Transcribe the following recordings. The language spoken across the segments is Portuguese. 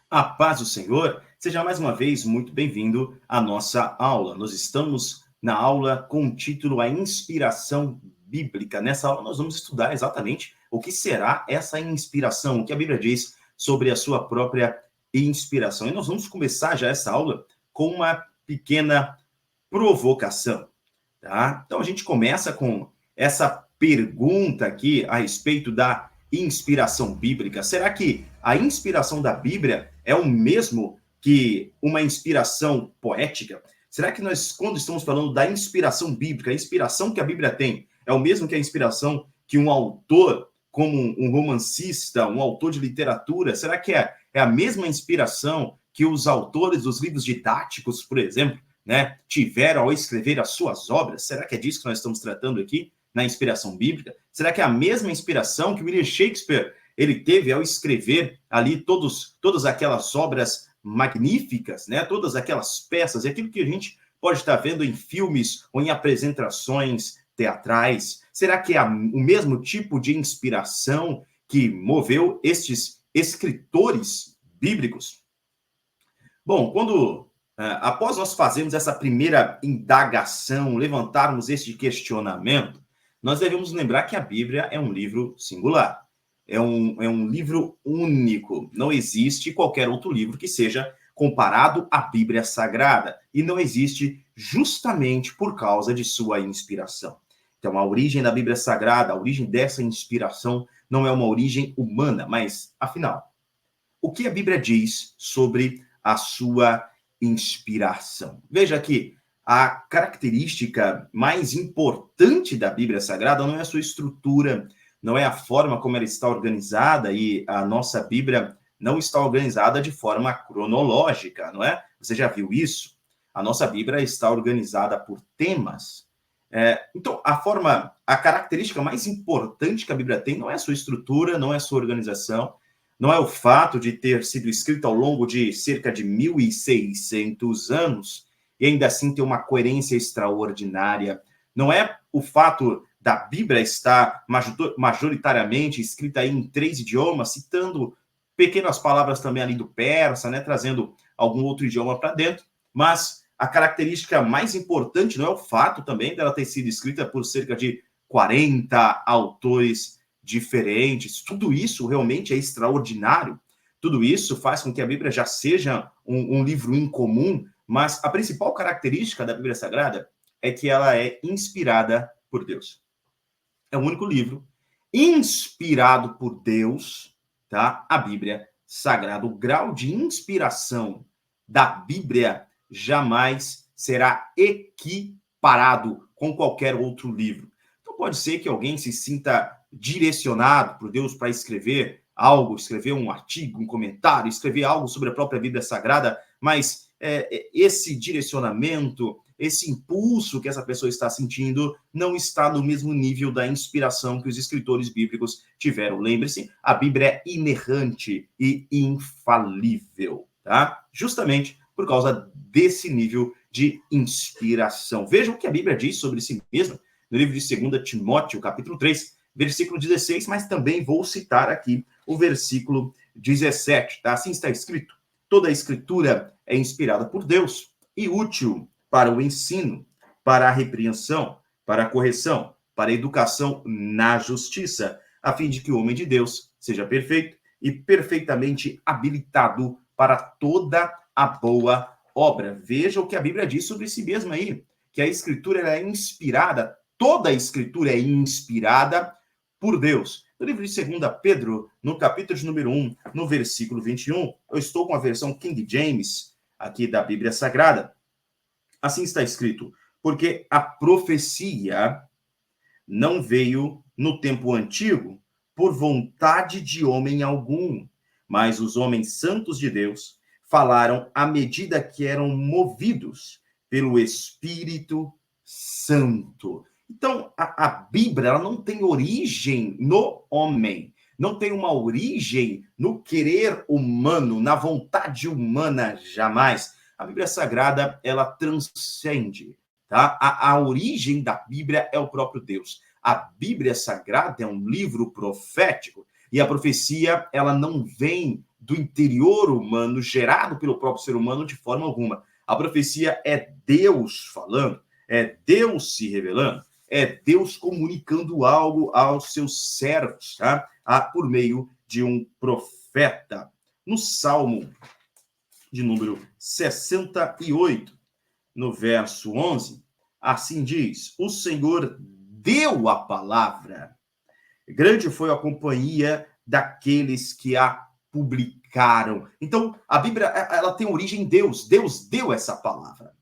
A paz do Senhor, seja mais uma vez muito bem-vindo à nossa aula. Nós estamos na aula com o título A Inspiração Bíblica. Nessa aula nós vamos estudar exatamente o que será essa inspiração, o que a Bíblia diz sobre a sua própria inspiração. E nós vamos começar já essa aula com uma pequena provocação, tá? Então a gente começa com essa pergunta aqui a respeito da inspiração bíblica. Será que a inspiração da Bíblia é o mesmo que uma inspiração poética? Será que nós, quando estamos falando da inspiração bíblica, a inspiração que a Bíblia tem, é o mesmo que a inspiração que um autor, como um romancista, um autor de literatura, será que é a mesma inspiração que os autores dos livros didáticos, por exemplo, né, tiveram ao escrever as suas obras? Será que é disso que nós estamos tratando aqui, na inspiração bíblica? Será que é a mesma inspiração que William Shakespeare ele teve ao escrever ali todas aquelas obras magníficas, né? Todas aquelas peças, e aquilo que a gente pode estar vendo em filmes ou em apresentações teatrais? Será que é o mesmo tipo de inspiração que moveu estes escritores bíblicos? Bom, após nós fazermos essa primeira indagação, levantarmos este questionamento, nós devemos lembrar que a Bíblia é um livro singular, é um livro único. Não existe qualquer outro livro que seja comparado à Bíblia Sagrada, e não existe justamente por causa de sua inspiração. Então, a origem da Bíblia Sagrada, a origem dessa inspiração, não é uma origem humana, mas, afinal, o que a Bíblia diz sobre a sua inspiração? Veja que a característica mais importante da Bíblia Sagrada não é a sua estrutura, não é a forma como ela está organizada, e a nossa Bíblia não está organizada de forma cronológica, não é? Você já viu isso? A nossa Bíblia está organizada por temas. Então, a característica mais importante que a Bíblia tem não é a sua estrutura, não é a sua organização, não é o fato de ter sido escrito ao longo de cerca de 1.600 anos e ainda assim ter uma coerência extraordinária. Não é o fato da Bíblia estar majoritariamente escrita em 3 idiomas, citando pequenas palavras também ali do persa, né, trazendo algum outro idioma para dentro, mas a característica mais importante não é o fato também dela ter sido escrita por cerca de 40 autores diferentes. Tudo isso realmente é extraordinário. Tudo isso faz com que a Bíblia já seja um livro incomum, mas a principal característica da Bíblia Sagrada é que ela é inspirada por Deus. É o único livro inspirado por Deus, tá? A Bíblia Sagrada. O grau de inspiração da Bíblia jamais será equiparado com qualquer outro livro. Então pode ser que alguém se sinta direcionado por Deus para escrever algo, escrever um artigo, um comentário, escrever algo sobre a própria Bíblia Sagrada, mas esse direcionamento, esse impulso que essa pessoa está sentindo não está no mesmo nível da inspiração que os escritores bíblicos tiveram. Lembre-se, a Bíblia é inerrante e infalível, tá? Justamente por causa desse nível de inspiração. Veja o que a Bíblia diz sobre si mesma no livro de 2 Timóteo, capítulo 3, versículo 16, mas também vou citar aqui o versículo 17, tá? Assim está escrito: toda a escritura é inspirada por Deus e útil para o ensino, para a repreensão, para a correção, para a educação na justiça, a fim de que o homem de Deus seja perfeito e perfeitamente habilitado para toda a boa obra. Veja o que a Bíblia diz sobre si mesma aí, que a escritura é inspirada, toda a escritura é inspirada por Deus. No livro de 2 Pedro, no capítulo de número 1, no versículo 21, eu estou com a versão King James aqui da Bíblia Sagrada. Assim está escrito: porque a profecia não veio no tempo antigo por vontade de homem algum, mas os homens santos de Deus falaram à medida que eram movidos pelo Espírito Santo. Então, a Bíblia ela não tem origem no homem, não tem uma origem no querer humano, na vontade humana, jamais. A Bíblia Sagrada, ela transcende, tá? A origem da Bíblia é o próprio Deus. A Bíblia Sagrada é um livro profético e a profecia, ela não vem do interior humano, gerado pelo próprio ser humano, de forma alguma. A profecia é Deus falando, é Deus se revelando, é Deus comunicando algo aos seus servos, tá? Por meio de um profeta. No Salmo de número 68, no verso 11, assim diz: o Senhor deu a palavra, grande foi a companhia daqueles que a publicaram. Então, a Bíblia, ela tem origem em Deus. Deus deu essa palavra.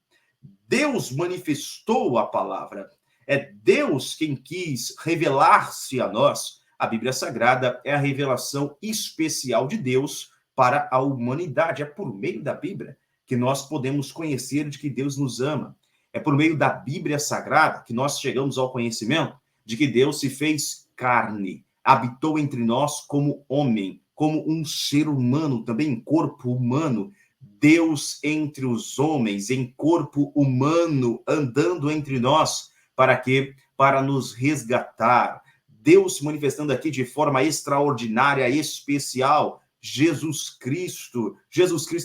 Deus manifestou a palavra. É Deus quem quis revelar-se a nós. A Bíblia Sagrada é a revelação especial de Deus para a humanidade. É por meio da Bíblia que nós podemos conhecer de que Deus nos ama. É por meio da Bíblia Sagrada que nós chegamos ao conhecimento de que Deus se fez carne, habitou entre nós como homem, como um ser humano, também em corpo humano. Deus entre os homens, em corpo humano, andando entre nós. Para quê? Para nos resgatar. Deus se manifestando aqui de forma extraordinária, especial. Jesus Cristo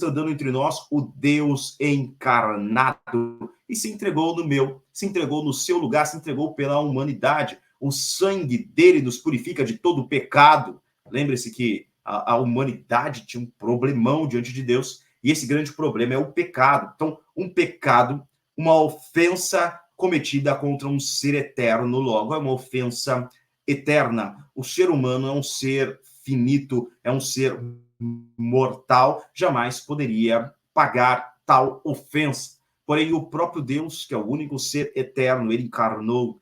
andando entre nós, o Deus encarnado. E se entregou no meu, se entregou no seu lugar, se entregou pela humanidade. O sangue dele nos purifica de todo pecado. Lembre-se que a humanidade tinha um problemão diante de Deus, e esse grande problema é o pecado. Então, um pecado, uma ofensa cometida contra um ser eterno, logo é uma ofensa eterna. O ser humano é um ser finito, é um ser mortal, jamais poderia pagar tal ofensa. Porém, o próprio Deus, que é o único ser eterno, ele encarnou,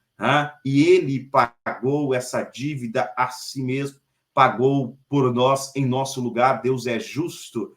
e ele pagou essa dívida a si mesmo, pagou por nós em nosso lugar. Deus é justo,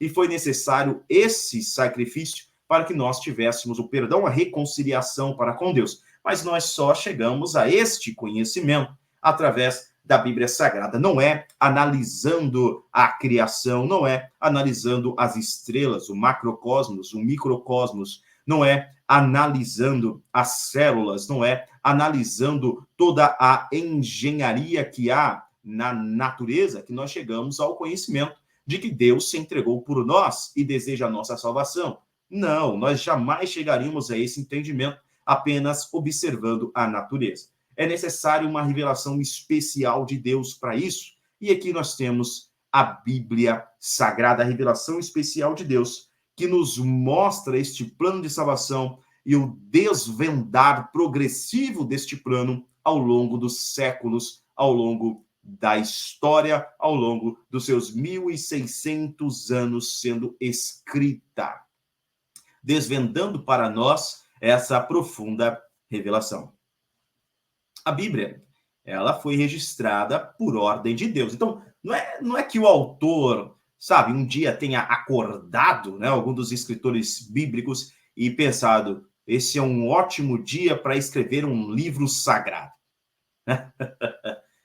e foi necessário esse sacrifício para que nós tivéssemos o perdão, a reconciliação para com Deus. Mas nós só chegamos a este conhecimento através da Bíblia Sagrada. Não é analisando a criação, não é analisando as estrelas, o macrocosmos, o microcosmos, não é analisando as células, não é analisando toda a engenharia que há na natureza que nós chegamos ao conhecimento de que Deus se entregou por nós e deseja a nossa salvação. Não, nós jamais chegaríamos a esse entendimento apenas observando a natureza. É necessário uma revelação especial de Deus para isso. E aqui nós temos a Bíblia Sagrada, a revelação especial de Deus, que nos mostra este plano de salvação e o desvendar progressivo deste plano ao longo dos séculos, ao longo da história, ao longo dos seus 1.600 anos sendo escrita, desvendando para nós essa profunda revelação. A Bíblia, ela foi registrada por ordem de Deus. Então, não é que o autor, sabe, um dia tenha acordado, né, algum dos escritores bíblicos e pensado, esse é um ótimo dia para escrever um livro sagrado.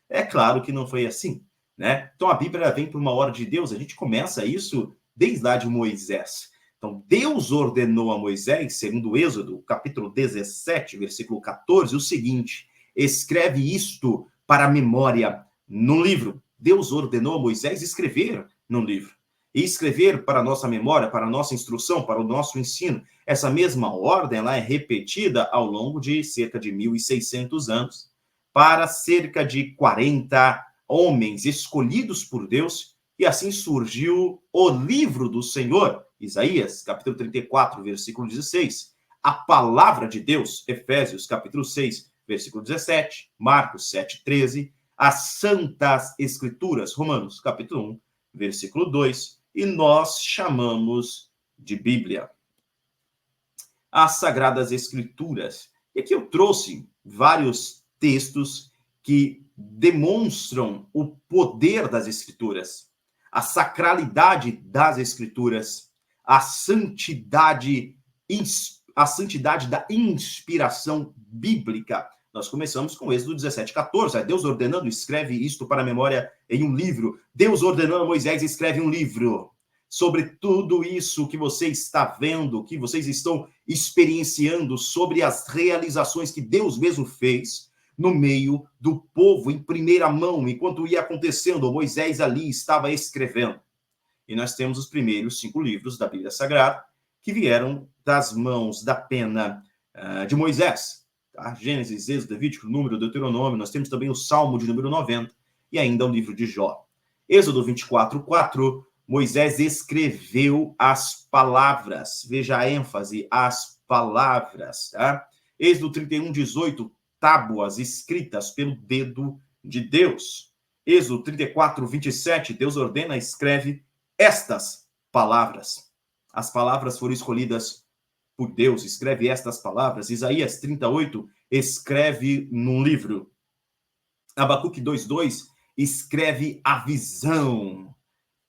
É claro que não foi assim, né? Então, a Bíblia vem por uma ordem de Deus. A gente começa isso desde lá de Moisés. Então, Deus ordenou a Moisés, segundo o Êxodo, capítulo 17, versículo 14, o seguinte: escreve isto para a memória num livro. Deus ordenou a Moisés escrever num livro. E escrever para a nossa memória, para a nossa instrução, para o nosso ensino. Essa mesma ordem ela é repetida ao longo de cerca de 1.600 anos para cerca de 40 homens escolhidos por Deus, e assim surgiu o livro do Senhor, Isaías, capítulo 34, versículo 16, a palavra de Deus, Efésios, capítulo 6, versículo 17, Marcos 7, 13, as Santas Escrituras, Romanos, capítulo 1, versículo 2, e nós chamamos de Bíblia. As Sagradas Escrituras. E aqui eu trouxe vários textos que demonstram o poder das Escrituras, a sacralidade das Escrituras, a santidade da inspiração bíblica. Nós começamos com Êxodo 17:14. Deus ordenando, escreve isto para a memória em um livro. Deus ordenando a Moisés, escreve um livro sobre tudo isso que você está vendo, que vocês estão experienciando, sobre as realizações que Deus mesmo fez. no meio do povo, em primeira mão, enquanto ia acontecendo, Moisés ali estava escrevendo. E nós temos os primeiros 5 livros da Bíblia Sagrada que vieram das mãos da pena de Moisés. Tá? Gênesis, Êxodo, Levítico, Número, Deuteronômio, nós temos também o Salmo de número 90 e ainda o livro de Jó. Êxodo 24:4, Moisés escreveu as palavras. Veja a ênfase, as palavras. Tá? Êxodo 31:18, tábuas escritas pelo dedo de Deus. Êxodo 34:27, Deus ordena, escreve estas palavras. As palavras foram escolhidas por Deus, escreve estas palavras. Isaías 38, escreve num livro. Abacuque 2:2, escreve a visão.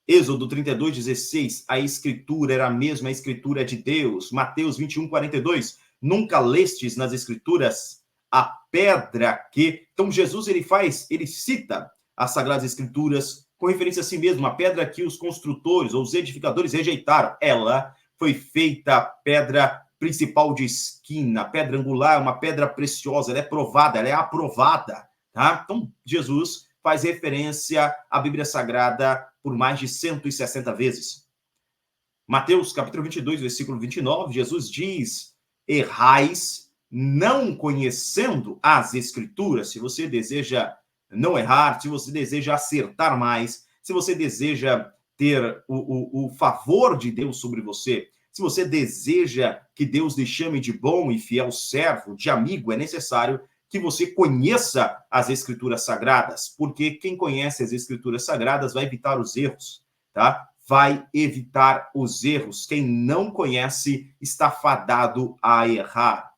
Êxodo 32:16, a escritura era a mesma, a escritura de Deus. Mateus 21:42, nunca lestes nas escrituras a pedra que... Então Jesus, ele cita as Sagradas Escrituras com referência a si mesmo, a pedra que os construtores ou os edificadores rejeitaram. Ela foi feita pedra principal de esquina, pedra angular, uma pedra preciosa, ela é provada, ela é aprovada. Tá? Então, Jesus faz referência à Bíblia Sagrada por mais de 160 vezes. Mateus, capítulo 22, versículo 29, Jesus diz, errais não conhecendo as Escrituras. Se você deseja não errar, se você deseja acertar mais, se você deseja ter o favor de Deus sobre você, se você deseja que Deus lhe chame de bom e fiel servo, de amigo, é necessário que você conheça as Escrituras Sagradas, porque quem conhece as Escrituras Sagradas vai evitar os erros, tá? Vai evitar os erros. Quem não conhece está fadado a errar.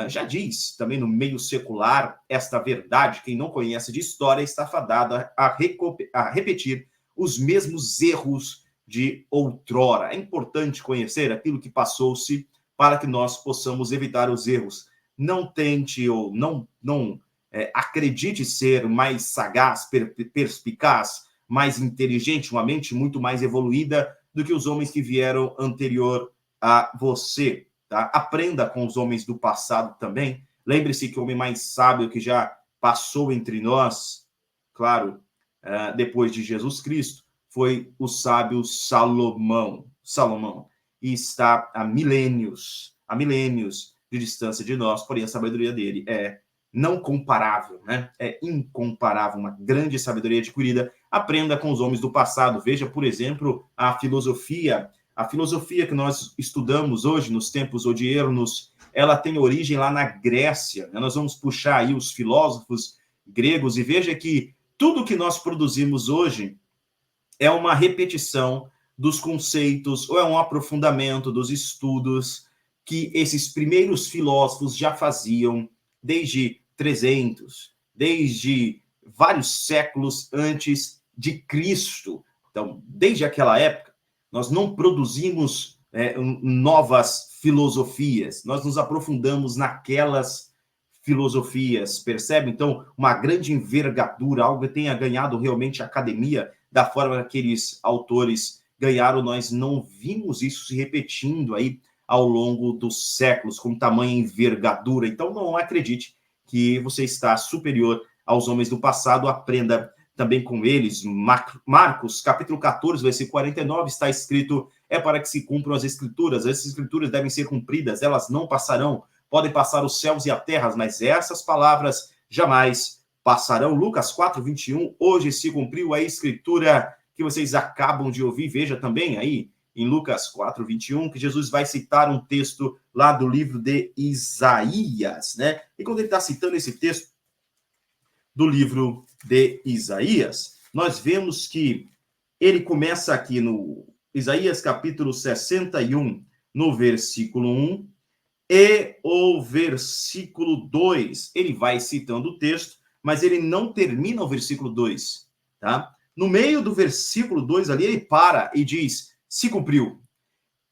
Já diz, também no meio secular, esta verdade, quem não conhece de história está fadado a repetir os mesmos erros de outrora. É importante conhecer aquilo que passou-se para que nós possamos evitar os erros. Não tente ou não acredite ser mais sagaz, perspicaz, mais inteligente, uma mente muito mais evoluída do que os homens que vieram anterior a você. Tá? Aprenda com os homens do passado também. Lembre-se que o homem mais sábio que já passou entre nós, claro, depois de Jesus Cristo, foi o sábio Salomão. E está há milênios de distância de nós, porém a sabedoria dele é não comparável, né? É incomparável, uma grande sabedoria adquirida. Aprenda com os homens do passado. Veja, por exemplo, a filosofia que nós estudamos hoje, nos tempos odiernos, ela tem origem lá na Grécia. Nós vamos puxar aí os filósofos gregos e veja que tudo que nós produzimos hoje é uma repetição dos conceitos ou é um aprofundamento dos estudos que esses primeiros filósofos já faziam desde 300, desde vários séculos antes de Cristo. Então, desde aquela época, nós não produzimos novas filosofias, nós nos aprofundamos naquelas filosofias, percebe? Então, uma grande envergadura, algo que tenha ganhado realmente a academia da forma que aqueles autores ganharam, nós não vimos isso se repetindo aí ao longo dos séculos, com tamanha envergadura. Então, não acredite que você está superior aos homens do passado, aprenda também com eles. Marcos, capítulo 14, versículo 49, está escrito, é para que se cumpram as escrituras. Essas escrituras devem ser cumpridas, elas não passarão. Podem passar os céus e a terra, mas essas palavras jamais passarão. Lucas 4, 21, hoje se cumpriu a escritura que vocês acabam de ouvir. Veja também aí, em Lucas 4, 21, que Jesus vai citar um texto lá do livro de Isaías, né? E quando ele está citando esse texto do livro de Isaías, nós vemos que ele começa aqui no Isaías capítulo 61, no versículo 1, e o versículo 2. Ele vai citando o texto, mas ele não termina o versículo 2, tá? No meio do versículo 2 ali, ele para e diz, se cumpriu.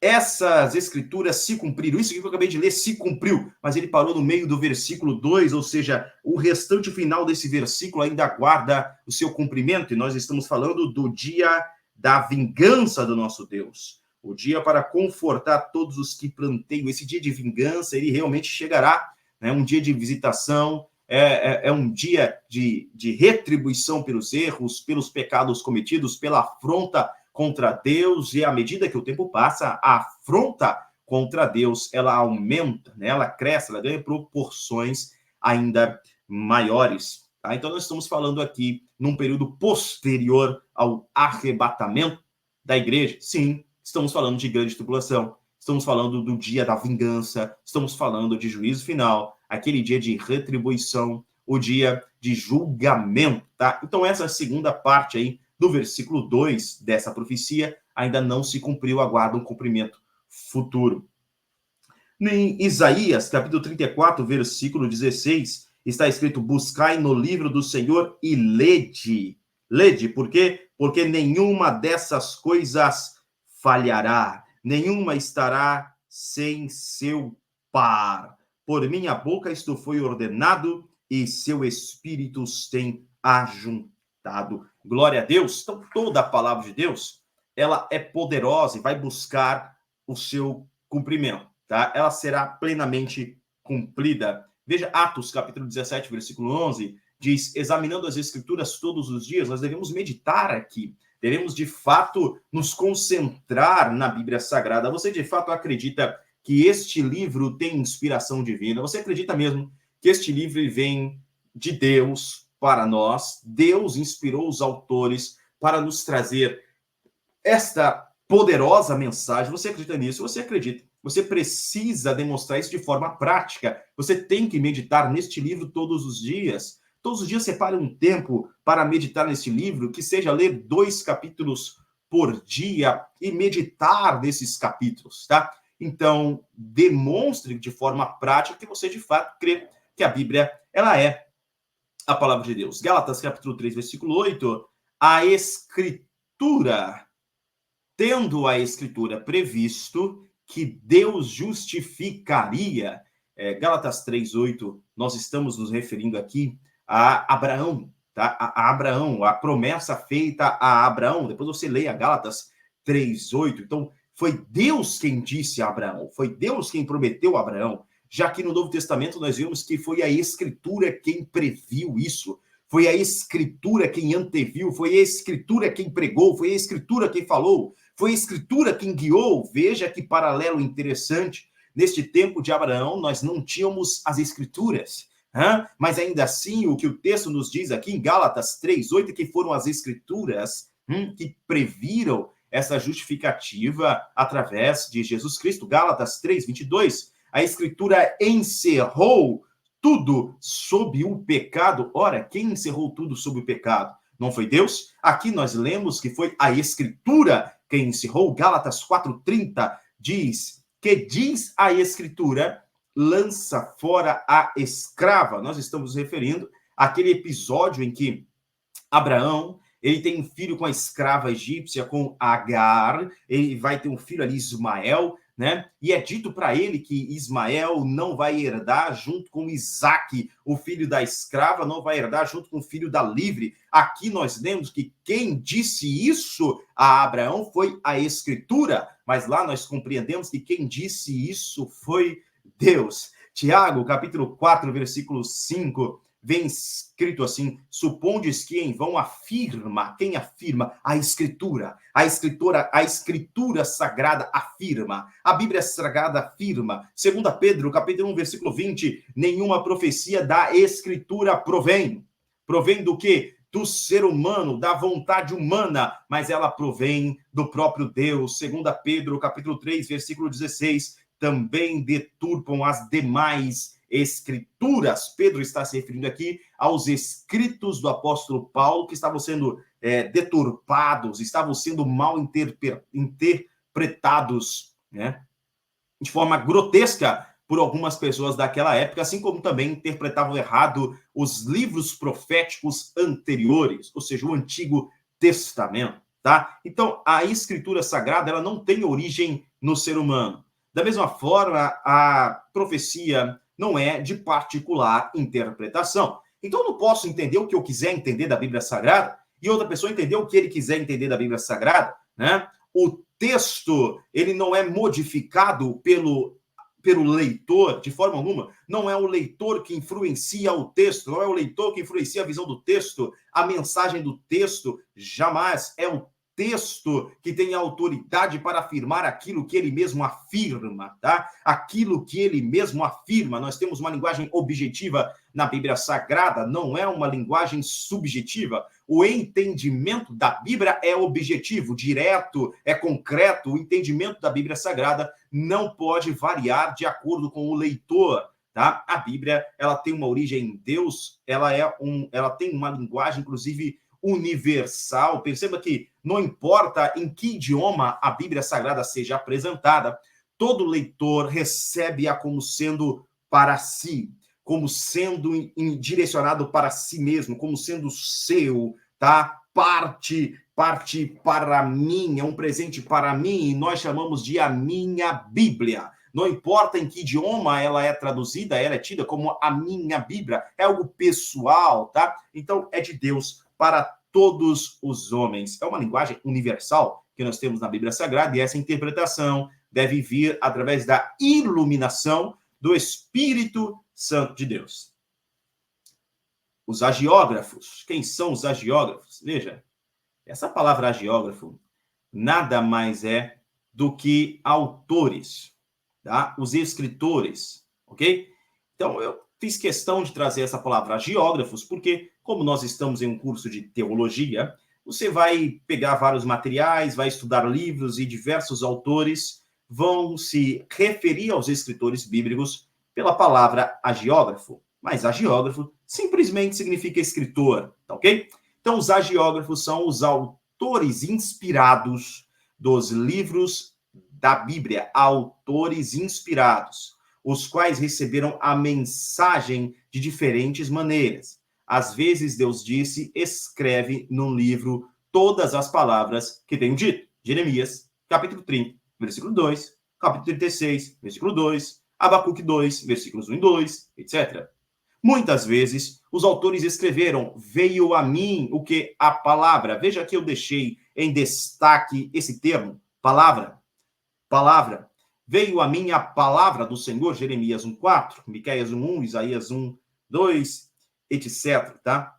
Essas escrituras se cumpriram. Isso que eu acabei de ler se cumpriu, mas ele parou no meio do versículo 2, ou seja, o restante final desse versículo ainda aguarda o seu cumprimento, e nós estamos falando do dia da vingança do nosso Deus. O dia para confortar todos os que planteiam. Esse dia de vingança, ele realmente chegará, né? Um dia de visitação, é um dia de retribuição pelos erros, pelos pecados cometidos, pela afronta contra Deus, e à medida que o tempo passa, a afronta contra Deus, ela aumenta, né? Ela cresce, ela ganha proporções ainda maiores. Tá? Então, nós estamos falando aqui num período posterior ao arrebatamento da igreja. Sim, estamos falando de grande tribulação, estamos falando do dia da vingança, estamos falando de juízo final, aquele dia de retribuição, o dia de julgamento, tá? Então, essa segunda parte aí do versículo 2 dessa profecia ainda não se cumpriu, aguarda um cumprimento futuro. Em Isaías, capítulo 34, versículo 16, está escrito: buscai no livro do Senhor e lede. Lede, por quê? Porque nenhuma dessas coisas falhará, nenhuma estará sem seu par. Por minha boca isto foi ordenado e seu espírito os tem ajuntado. Glória a Deus. Então, toda a palavra de Deus, ela é poderosa e vai buscar o seu cumprimento, tá? Ela será plenamente cumprida. Veja Atos, capítulo 17, versículo 11, diz: examinando as escrituras todos os dias, nós devemos meditar aqui, devemos de fato nos concentrar na Bíblia Sagrada. Você de fato acredita que este livro tem inspiração divina? Você acredita mesmo que este livro vem de Deus para nós? Deus inspirou os autores para nos trazer esta poderosa mensagem. Você acredita nisso? Você acredita? Você precisa demonstrar isso de forma prática. Você tem que meditar neste livro todos os dias. Todos os dias separe um tempo para meditar neste livro, que seja ler 2 capítulos por dia e meditar nesses capítulos, tá? Então, demonstre de forma prática que você de fato crê que a Bíblia, ela é a palavra de Deus. Gálatas, capítulo 3, versículo 8, a Escritura, tendo a Escritura previsto que Deus justificaria, Gálatas 3:8, nós estamos nos referindo aqui a Abraão, tá? A Abraão, a promessa feita a Abraão. Depois você leia Gálatas 3:8. Então, foi Deus quem disse a Abraão, foi Deus quem prometeu a Abraão. Já que no Novo Testamento nós vemos que foi a Escritura quem previu isso, foi a Escritura quem anteviu, foi a Escritura quem pregou, foi a Escritura quem falou, foi a Escritura quem guiou. Veja que paralelo interessante. Neste tempo de Abraão, nós não tínhamos as Escrituras, mas ainda assim, o que o texto nos diz aqui em Gálatas 3:8, que foram as Escrituras que previram essa justificativa através de Jesus Cristo. Gálatas 3:22, a Escritura encerrou tudo sob o pecado. Ora, quem encerrou tudo sob o pecado? Não foi Deus? Aqui nós lemos que foi a Escritura quem encerrou. Gálatas 4:30 diz a Escritura: lança fora a escrava. Nós estamos referindo àquele episódio em que Abraão, ele tem um filho com a escrava egípcia, com Agar, ele vai ter um filho ali, Ismael, né? E é dito para ele que Ismael não vai herdar junto com Isaque, o filho da escrava, não vai herdar junto com o filho da livre. Aqui nós lemos que quem disse isso a Abraão foi a Escritura, mas lá nós compreendemos que quem disse isso foi Deus. Tiago, capítulo 4, versículo 5, vem escrito assim: supondes que em vão afirma, quem afirma? A Escritura. A Escritura Sagrada afirma. A Bíblia Sagrada afirma. 2 Pedro, capítulo 1, versículo 20, nenhuma profecia da Escritura provém. Provém do quê? Do ser humano, da vontade humana, mas ela provém do próprio Deus. 2 Pedro, capítulo 3, versículo 16, também deturpam as demais Escrituras. Pedro está se referindo aqui aos escritos do apóstolo Paulo, que estavam sendo deturpados, estavam sendo mal interpretados, né, de forma grotesca por algumas pessoas daquela época, assim como também interpretavam errado os livros proféticos anteriores, ou seja, o Antigo Testamento, tá? Então, a Escritura Sagrada, ela não tem origem no ser humano. Da mesma forma, a profecia não é de particular interpretação. Então, eu não posso entender o que eu quiser entender da Bíblia Sagrada e outra pessoa entender o que ele quiser entender da Bíblia Sagrada, né? O texto, ele não é modificado pelo leitor, de forma alguma. Não é o leitor que influencia o texto, não é o leitor que influencia a visão do texto, a mensagem do texto, jamais. É o texto que tem autoridade para afirmar aquilo que ele mesmo afirma, tá? Aquilo que ele mesmo afirma. Nós temos uma linguagem objetiva na Bíblia Sagrada, não é uma linguagem subjetiva. O entendimento da Bíblia é objetivo, direto, é concreto. O entendimento da Bíblia Sagrada não pode variar de acordo com o leitor, tá? A Bíblia, ela tem uma origem em Deus, ela tem uma linguagem, inclusive, universal. Perceba que não importa em que idioma a Bíblia Sagrada seja apresentada, todo leitor recebe-a como sendo para si, como sendo direcionado para si mesmo, como sendo seu, tá? Parte para mim, é um presente para mim, e nós chamamos de a minha Bíblia. Não importa em que idioma ela é traduzida, ela é tida como a minha Bíblia, é algo pessoal, tá? Então, é de Deus para todos os homens. É uma linguagem universal que nós temos na Bíblia Sagrada, e essa interpretação deve vir através da iluminação do Espírito Santo de Deus. Os agiógrafos. Quem são os agiógrafos? Veja, essa palavra agiógrafo nada mais é do que autores, tá? Os escritores, ok? Então, eu fiz questão de trazer essa palavra agiógrafos, porque, como nós estamos em um curso de teologia, você vai pegar vários materiais, vai estudar livros e diversos autores vão se referir aos escritores bíblicos pela palavra agiógrafo. Mas agiógrafo simplesmente significa escritor, tá ok? Então, os agiógrafos são os autores inspirados dos livros da Bíblia, autores inspirados, os quais receberam a mensagem de diferentes maneiras. Às vezes, Deus disse, escreve num livro todas as palavras que tenho dito. Jeremias, capítulo 30, versículo 2, capítulo 36, versículo 2, Abacuque 2, versículos 1 e 2, etc. Muitas vezes, os autores escreveram, veio a mim o que? A palavra. Veja que eu deixei em destaque esse termo, palavra. Palavra. Veio a mim a palavra do Senhor, Jeremias 1:4, Miqueias 1:1, Isaías 1:2, etc, tá?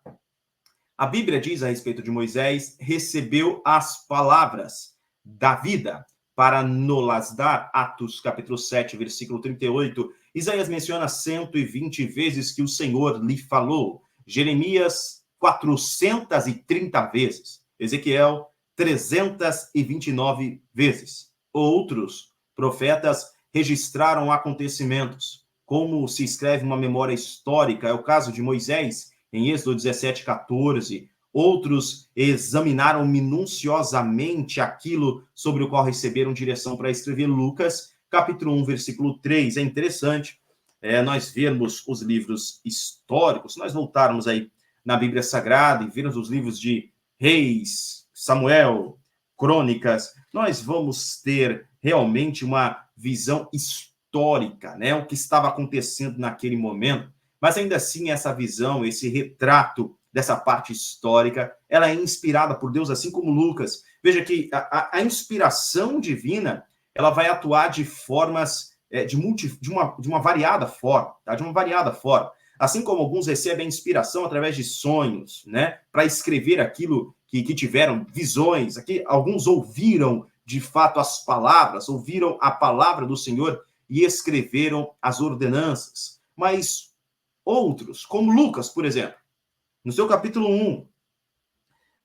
A Bíblia diz a respeito de Moisés, recebeu as palavras da vida para nos dar. Atos, capítulo 7, versículo 38. Isaías menciona 120 vezes que o Senhor lhe falou. Jeremias, 430 vezes. Ezequiel, 329 vezes. Outros profetas registraram acontecimentos, como se escreve uma memória histórica, é o caso de Moisés, em Êxodo 17:14. Outros examinaram minuciosamente aquilo sobre o qual receberam direção para escrever. Lucas, capítulo 1, versículo 3. É interessante nós vermos os livros históricos, se nós voltarmos aí na Bíblia Sagrada e vermos os livros de Reis, Samuel, Crônicas, nós vamos ter realmente uma visão histórica, né? O que estava acontecendo naquele momento. Mas ainda assim, essa visão, esse retrato dessa parte histórica, ela é inspirada por Deus, assim como Lucas. Veja que a inspiração divina, ela vai atuar de formas, de uma variada forma, tá? De uma variada forma. Assim como alguns recebem inspiração através de sonhos, né? Para escrever aquilo que tiveram visões. Aqui, alguns ouviram, de fato, as palavras, ouviram a palavra do Senhor e escreveram as ordenanças. Mas outros, como Lucas, por exemplo, no seu capítulo 1,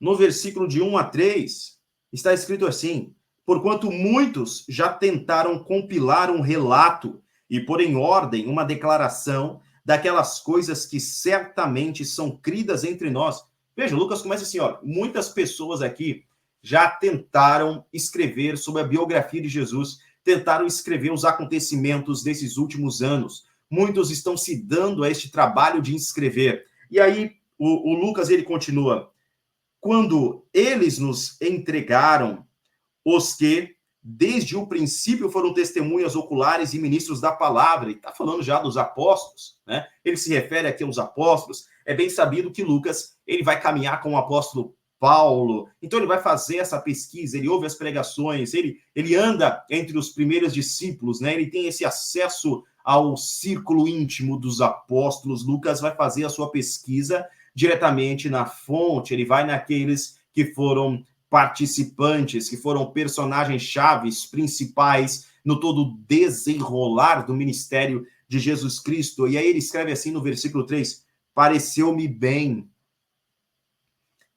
no versículo de 1 a 3, está escrito assim: porquanto muitos já tentaram compilar um relato e pôr em ordem uma declaração daquelas coisas que certamente são cridas entre nós. Veja, Lucas começa assim, ó, muitas pessoas aqui já tentaram escrever sobre a biografia de Jesus, tentaram escrever os acontecimentos desses últimos anos. Muitos estão se dando a este trabalho de escrever. E aí, o Lucas, ele continua, quando eles nos entregaram os que, desde o princípio, foram testemunhas oculares e ministros da palavra, e está falando já dos apóstolos, né? Ele se refere aqui aos apóstolos. É bem sabido que Lucas, ele vai caminhar com o apóstolo Paulo. Então ele vai fazer essa pesquisa, ele ouve as pregações, ele anda entre os primeiros discípulos, né? Ele tem esse acesso ao círculo íntimo dos apóstolos. Lucas vai fazer a sua pesquisa diretamente na fonte, ele vai naqueles que foram participantes, que foram personagens chaves, principais, no todo desenrolar do ministério de Jesus Cristo. E aí ele escreve assim no versículo 3, pareceu-me bem.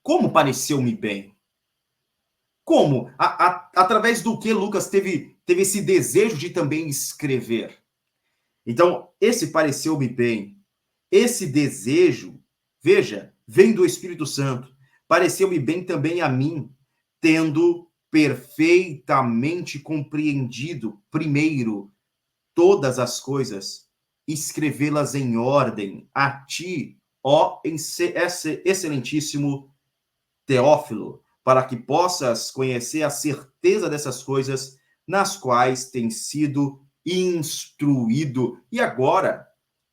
Como pareceu-me bem? Como? Através do que Lucas teve esse desejo de também escrever? Então, esse pareceu-me bem, esse desejo, veja, vem do Espírito Santo. Pareceu-me bem também a mim, tendo perfeitamente compreendido, primeiro, todas as coisas, escrevê-las em ordem a ti, ó excelentíssimo Teófilo, para que possas conhecer a certeza dessas coisas nas quais tem sido instruído. E agora,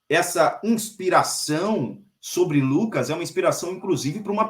essa inspiração sobre Lucas é uma inspiração, inclusive, para uma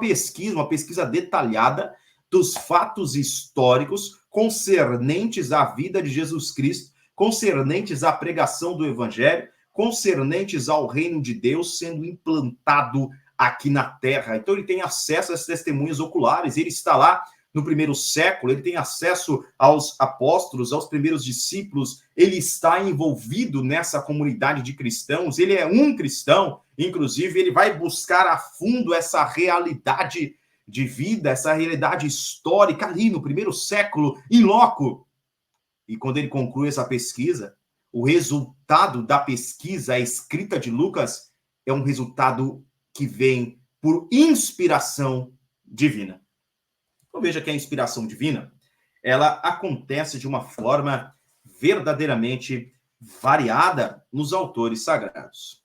pesquisa detalhada dos fatos históricos concernentes à vida de Jesus Cristo, concernentes à pregação do Evangelho, concernentes ao reino de Deus sendo implantado aqui na Terra. Então ele tem acesso a essas testemunhas oculares, ele está lá no primeiro século, ele tem acesso aos apóstolos, aos primeiros discípulos, ele está envolvido nessa comunidade de cristãos, ele é um cristão, inclusive ele vai buscar a fundo essa realidade de vida, essa realidade histórica ali no primeiro século, em loco. E quando ele conclui essa pesquisa, o resultado da pesquisa, a escrita de Lucas, é um resultado que vem por inspiração divina. Então veja que a inspiração divina, ela acontece de uma forma verdadeiramente variada nos autores sagrados.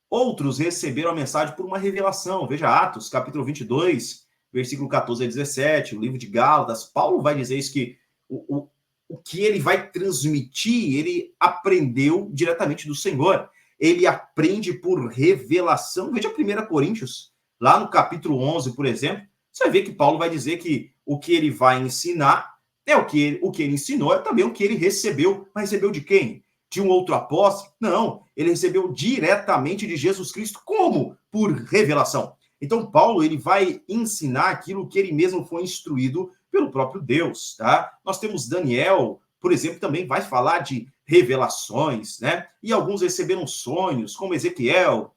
Outros receberam a mensagem por uma revelação. Veja Atos, capítulo 22, versículo 14 a 17, o livro de Gálatas. Paulo vai dizer isso, que o que ele vai transmitir, ele aprendeu diretamente do Senhor. Ele aprende por revelação. Veja 1 Coríntios, lá no capítulo 11, por exemplo, você vai ver que Paulo vai dizer que o que ele vai ensinar é o que ele ensinou, é também o que ele recebeu. Mas recebeu de quem? De um outro apóstolo? Não, ele recebeu diretamente de Jesus Cristo. Como? Por revelação. Então, Paulo, ele vai ensinar aquilo que ele mesmo foi instruído pelo próprio Deus, tá? Nós temos Daniel, por exemplo, também vai falar de revelações, né? E alguns receberam sonhos, como Ezequiel,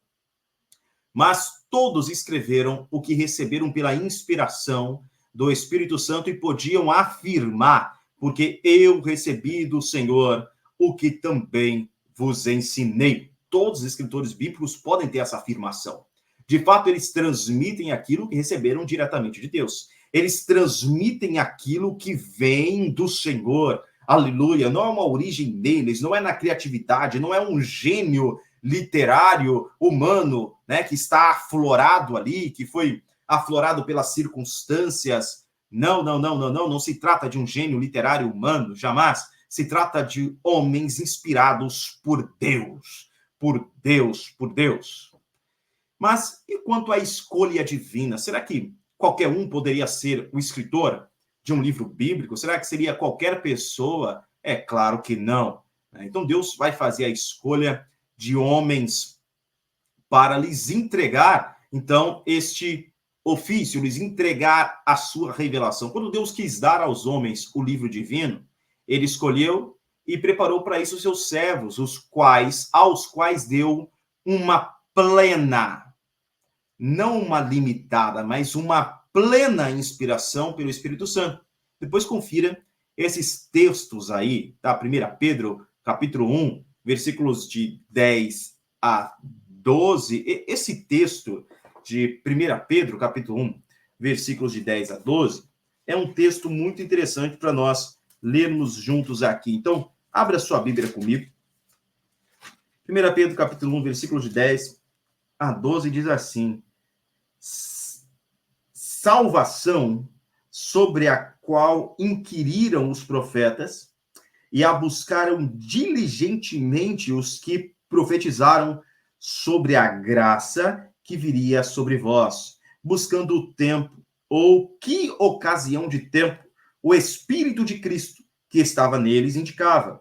mas todos escreveram o que receberam pela inspiração do Espírito Santo e podiam afirmar, porque eu recebi do Senhor o que também vos ensinei. Todos os escritores bíblicos podem ter essa afirmação. De fato, eles transmitem aquilo que receberam diretamente de Deus. Eles transmitem aquilo que vem do Senhor. Aleluia. Não é uma origem deles, não é na criatividade, não é um gênio literário humano, né, que está aflorado ali, que foi aflorado pelas circunstâncias. Não se trata de um gênio literário humano, jamais. Se trata de homens inspirados por Deus, por Deus, por Deus. Mas e quanto à escolha divina? Será que qualquer um poderia ser o escritor de um livro bíblico? Será que seria qualquer pessoa? É claro que não. Então Deus vai fazer a escolha de homens para lhes entregar, então, este ofício, lhes entregar a sua revelação. Quando Deus quis dar aos homens o livro divino, ele escolheu e preparou para isso os seus servos, aos quais deu uma plena, não uma limitada, mas uma plena inspiração pelo Espírito Santo. Depois confira esses textos aí, tá? 1 Pedro, capítulo 1, versículos de 10 a 12. Esse texto de 1 Pedro, capítulo 1, versículos de 10 a 12, é um texto muito interessante para nós lermos juntos aqui. Então, abra sua Bíblia comigo. 1 Pedro, capítulo 1, versículos de 10 a 12, diz assim: salvação sobre a qual inquiriram os profetas e a buscaram diligentemente os que profetizaram sobre a graça que viria sobre vós, buscando o tempo ou que ocasião de tempo o Espírito de Cristo que estava neles indicava,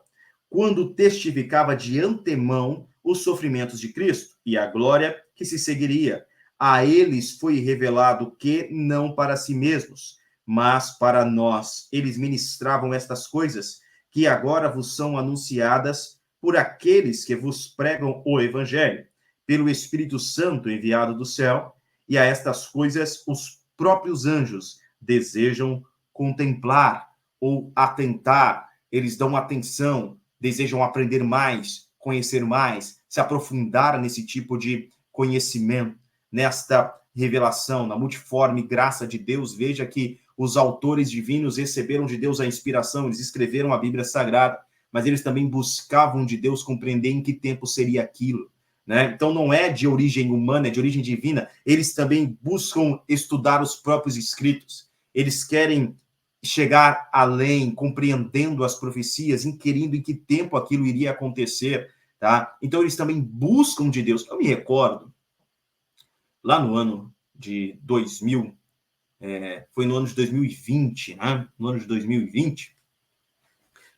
quando testificava de antemão os sofrimentos de Cristo e a glória que se seguiria. A eles foi revelado que não para si mesmos, mas para nós. Eles ministravam estas coisas que agora vos são anunciadas por aqueles que vos pregam o Evangelho, pelo Espírito Santo enviado do céu, e a estas coisas os próprios anjos desejam contemplar ou atentar, eles dão atenção, desejam aprender mais, conhecer mais, se aprofundar nesse tipo de conhecimento, nesta revelação, na multiforme graça de Deus. Veja que os autores divinos receberam de Deus a inspiração, eles escreveram a Bíblia Sagrada, mas eles também buscavam de Deus compreender em que tempo seria aquilo, né? Então não é de origem humana, é de origem divina. Eles também buscam estudar os próprios escritos. Eles querem chegar além, compreendendo as profecias, inquirindo em que tempo aquilo iria acontecer, tá? Então eles também buscam de Deus. Eu me recordo, lá no ano de 2000, foi no ano de 2020, né? No ano de 2020,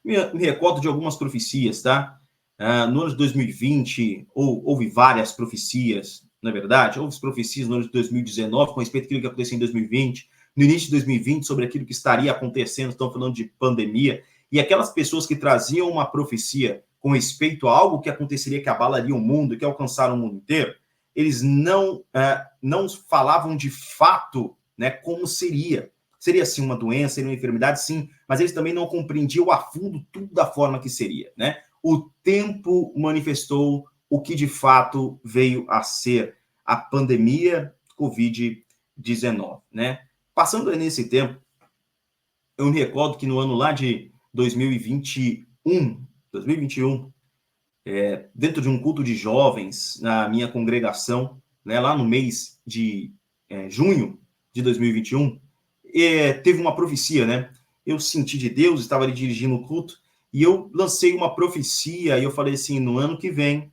me recordo de algumas profecias, tá? No ano de 2020, houve várias profecias, na verdade, houve profecias no ano de 2019 com respeito àquilo que aconteceu em 2020, no início de 2020, sobre aquilo que estaria acontecendo, estão falando de pandemia, e aquelas pessoas que traziam uma profecia com respeito a algo que aconteceria, que abalaria o mundo, que alcançaram o mundo inteiro, eles não falavam de fato, né, como seria. Seria, sim, uma doença, seria uma enfermidade, sim, mas eles também não compreendiam a fundo tudo da forma que seria, né? O tempo manifestou o que de fato veio a ser a pandemia Covid-19, né? Passando nesse tempo, eu me recordo que no ano lá de 2021, dentro de um culto de jovens na minha congregação, né, lá no mês de junho de 2021, teve uma profecia, né? Eu senti de Deus, estava ali dirigindo o culto, e eu lancei uma profecia, e eu falei assim, no ano que vem,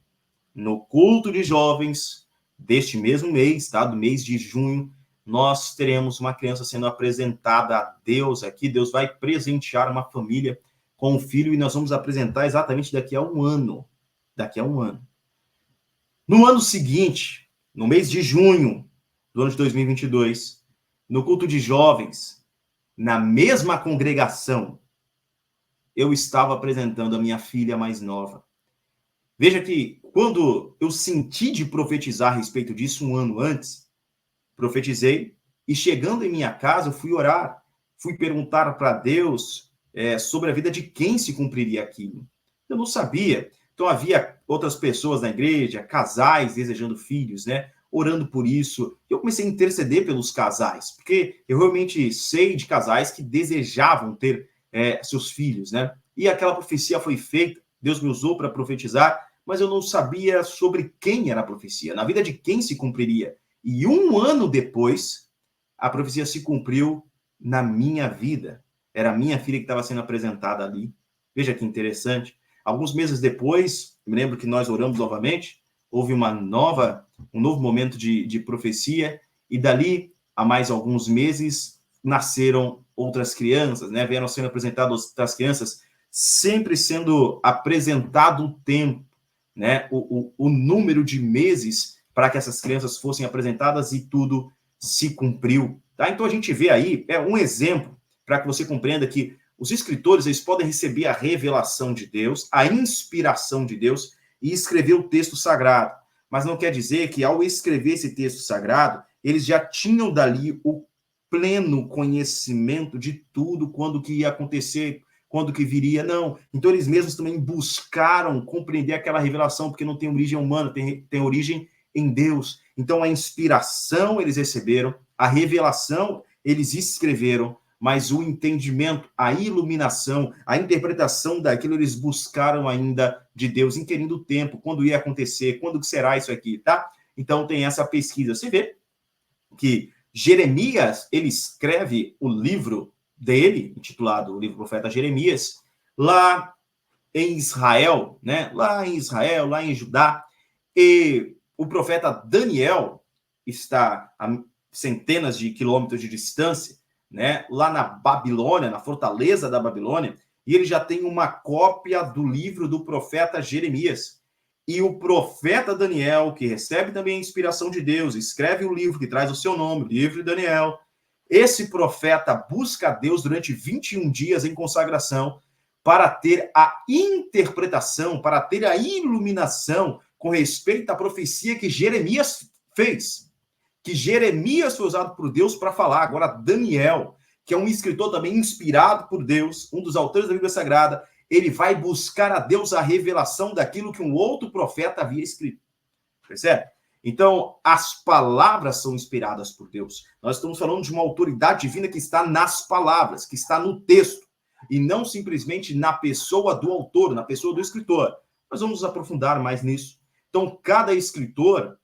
no culto de jovens deste mesmo mês, tá? Do mês de junho, nós teremos uma criança sendo apresentada a Deus aqui. Deus vai presentear uma família com um filho, e nós vamos apresentar exatamente daqui a um ano. Daqui a um ano. No ano seguinte, no mês de junho do ano de 2022, no culto de jovens, na mesma congregação, eu estava apresentando a minha filha mais nova. Veja que quando eu senti de profetizar a respeito disso um ano antes, profetizei, e chegando em minha casa, eu fui orar, fui perguntar para Deus sobre a vida de quem se cumpriria aquilo. Eu não sabia. Então havia outras pessoas na igreja, casais desejando filhos, né? Orando por isso. Eu comecei a interceder pelos casais, porque eu realmente sei de casais que desejavam ter seus filhos, né? E aquela profecia foi feita, Deus me usou para profetizar, mas eu não sabia sobre quem era a profecia, na vida de quem se cumpriria. E um ano depois, a profecia se cumpriu na minha vida. Era a minha filha que estava sendo apresentada ali. Veja que interessante. Alguns meses depois, me lembro que nós oramos novamente, houve um novo momento de profecia, e dali a mais alguns meses nasceram outras crianças, né? Vieram sendo apresentadas outras crianças, sempre sendo apresentado o tempo, né? O número de meses para que essas crianças fossem apresentadas, e tudo se cumpriu. Tá? Então a gente vê aí, um exemplo para que você compreenda que os escritores, eles podem receber a revelação de Deus, a inspiração de Deus, e escrever o texto sagrado. Mas não quer dizer que, ao escrever esse texto sagrado, eles já tinham dali o pleno conhecimento de tudo, quando que ia acontecer, quando que viria, não. Então eles mesmos também buscaram compreender aquela revelação, porque não tem origem humana, tem origem em Deus. Então a inspiração eles receberam, a revelação eles escreveram, mas o entendimento, a iluminação, a interpretação daquilo eles buscaram ainda de Deus, inquirindo o tempo, quando ia acontecer, quando será isso aqui, tá? Então tem essa pesquisa. Você vê que Jeremias, ele escreve o livro dele, intitulado o livro do profeta Jeremias, lá em Israel, né? Lá em Israel, lá em Judá, e o profeta Daniel está centenas de quilômetros de distância, né, lá na Babilônia, na fortaleza da Babilônia, e ele já tem uma cópia do livro do profeta Jeremias. E o profeta Daniel, que recebe também a inspiração de Deus, escreve o livro que traz o seu nome, o livro de Daniel. Esse profeta busca a Deus durante 21 dias em consagração para ter a interpretação, para ter a iluminação com respeito à profecia que Jeremias fez. Que Jeremias foi usado por Deus para falar. Agora, Daniel, que é um escritor também inspirado por Deus, um dos autores da Bíblia Sagrada, ele vai buscar a Deus a revelação daquilo que um outro profeta havia escrito. Percebe? Então, as palavras são inspiradas por Deus. Nós estamos falando de uma autoridade divina que está nas palavras, que está no texto, e não simplesmente na pessoa do autor, na pessoa do escritor. Nós vamos nos aprofundar mais nisso. Então, cada escritor,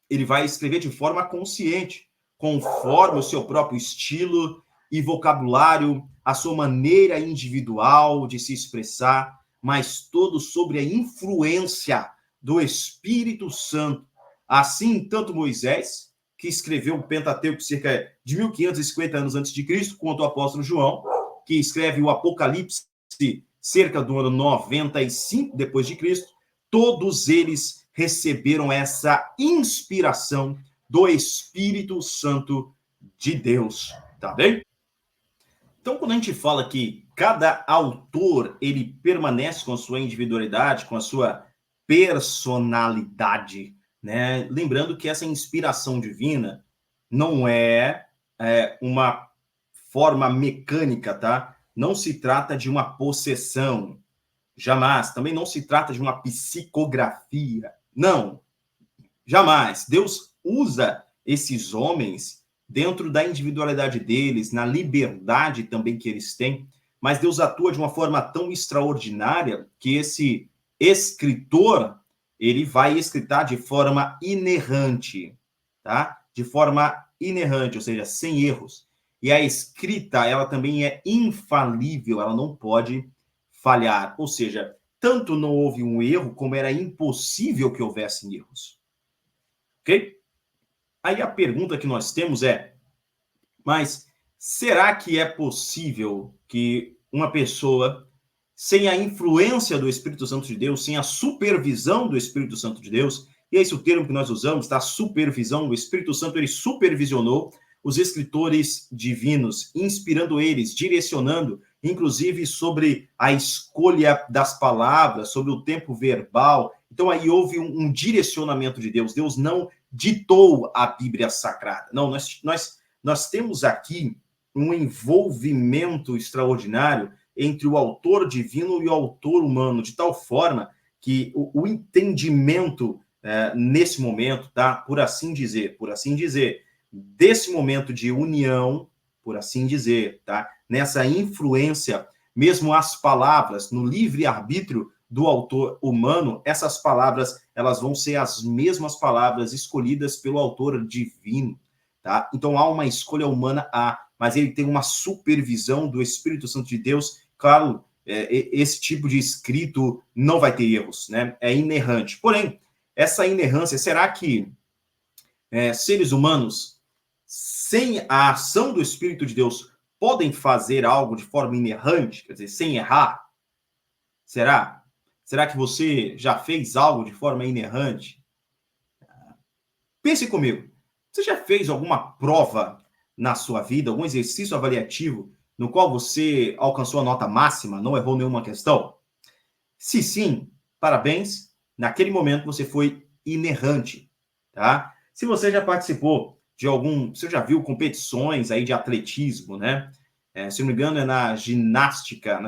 ele vai escrever de forma consciente, conforme o seu próprio estilo e vocabulário, a sua maneira individual de se expressar, mas todo sobre a influência do Espírito Santo. Assim, tanto Moisés, que escreveu o Pentateuco cerca de 1550 anos antes de Cristo, quanto o apóstolo João, que escreve o Apocalipse cerca do ano 95 depois de Cristo, todos eles receberam essa inspiração do Espírito Santo de Deus, tá bem? Então, quando a gente fala que cada autor, ele permanece com a sua individualidade, com a sua personalidade, né? Lembrando que essa inspiração divina não é uma forma mecânica, tá? Não se trata de uma possessão, jamais. Também não se trata de uma psicografia, não, jamais. Deus usa esses homens dentro da individualidade deles, na liberdade também que eles têm, mas Deus atua de uma forma tão extraordinária que esse escritor, ele vai escritar de forma inerrante, tá? De forma inerrante, ou seja, sem erros. E a escrita, ela também é infalível, ela não pode falhar. Ou seja, tanto não houve um erro, como era impossível que houvessem erros. Ok? Aí a pergunta que nós temos é, mas será que é possível que uma pessoa, sem a influência do Espírito Santo de Deus, sem a supervisão do Espírito Santo de Deus, e é esse o termo que nós usamos, tá? Supervisão, o Espírito Santo, ele supervisionou os escritores divinos, inspirando eles, direcionando, inclusive sobre a escolha das palavras, sobre o tempo verbal. Então aí houve um direcionamento de Deus. Deus não ditou a Bíblia Sagrada. Não, nós temos aqui um envolvimento extraordinário entre o autor divino e o autor humano, de tal forma que o entendimento nesse momento, tá? Por assim dizer, desse momento de união, por assim dizer, tá? Nessa influência, mesmo as palavras, no livre-arbítrio do autor humano, essas palavras, elas vão ser as mesmas palavras escolhidas pelo autor divino, tá? Então, há uma escolha humana, mas ele tem uma supervisão do Espírito Santo de Deus. Claro, esse tipo de escrito não vai ter erros, né? É inerrante. Porém, essa inerrância, será que seres humanos, sem a ação do Espírito de Deus, podem fazer algo de forma inerrante, quer dizer, sem errar? Será? Será que você já fez algo de forma inerrante? Pense comigo. Você já fez alguma prova na sua vida, algum exercício avaliativo, no qual você alcançou a nota máxima, não errou nenhuma questão? Se sim, parabéns. Naquele momento você foi inerrante, tá? Se você já participou de você já viu competições aí de atletismo, né? Se não me engano, é na ginástica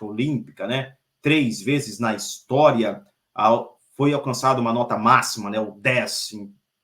olímpica, né? 3 vezes na história foi alcançada uma nota máxima, né? O 10,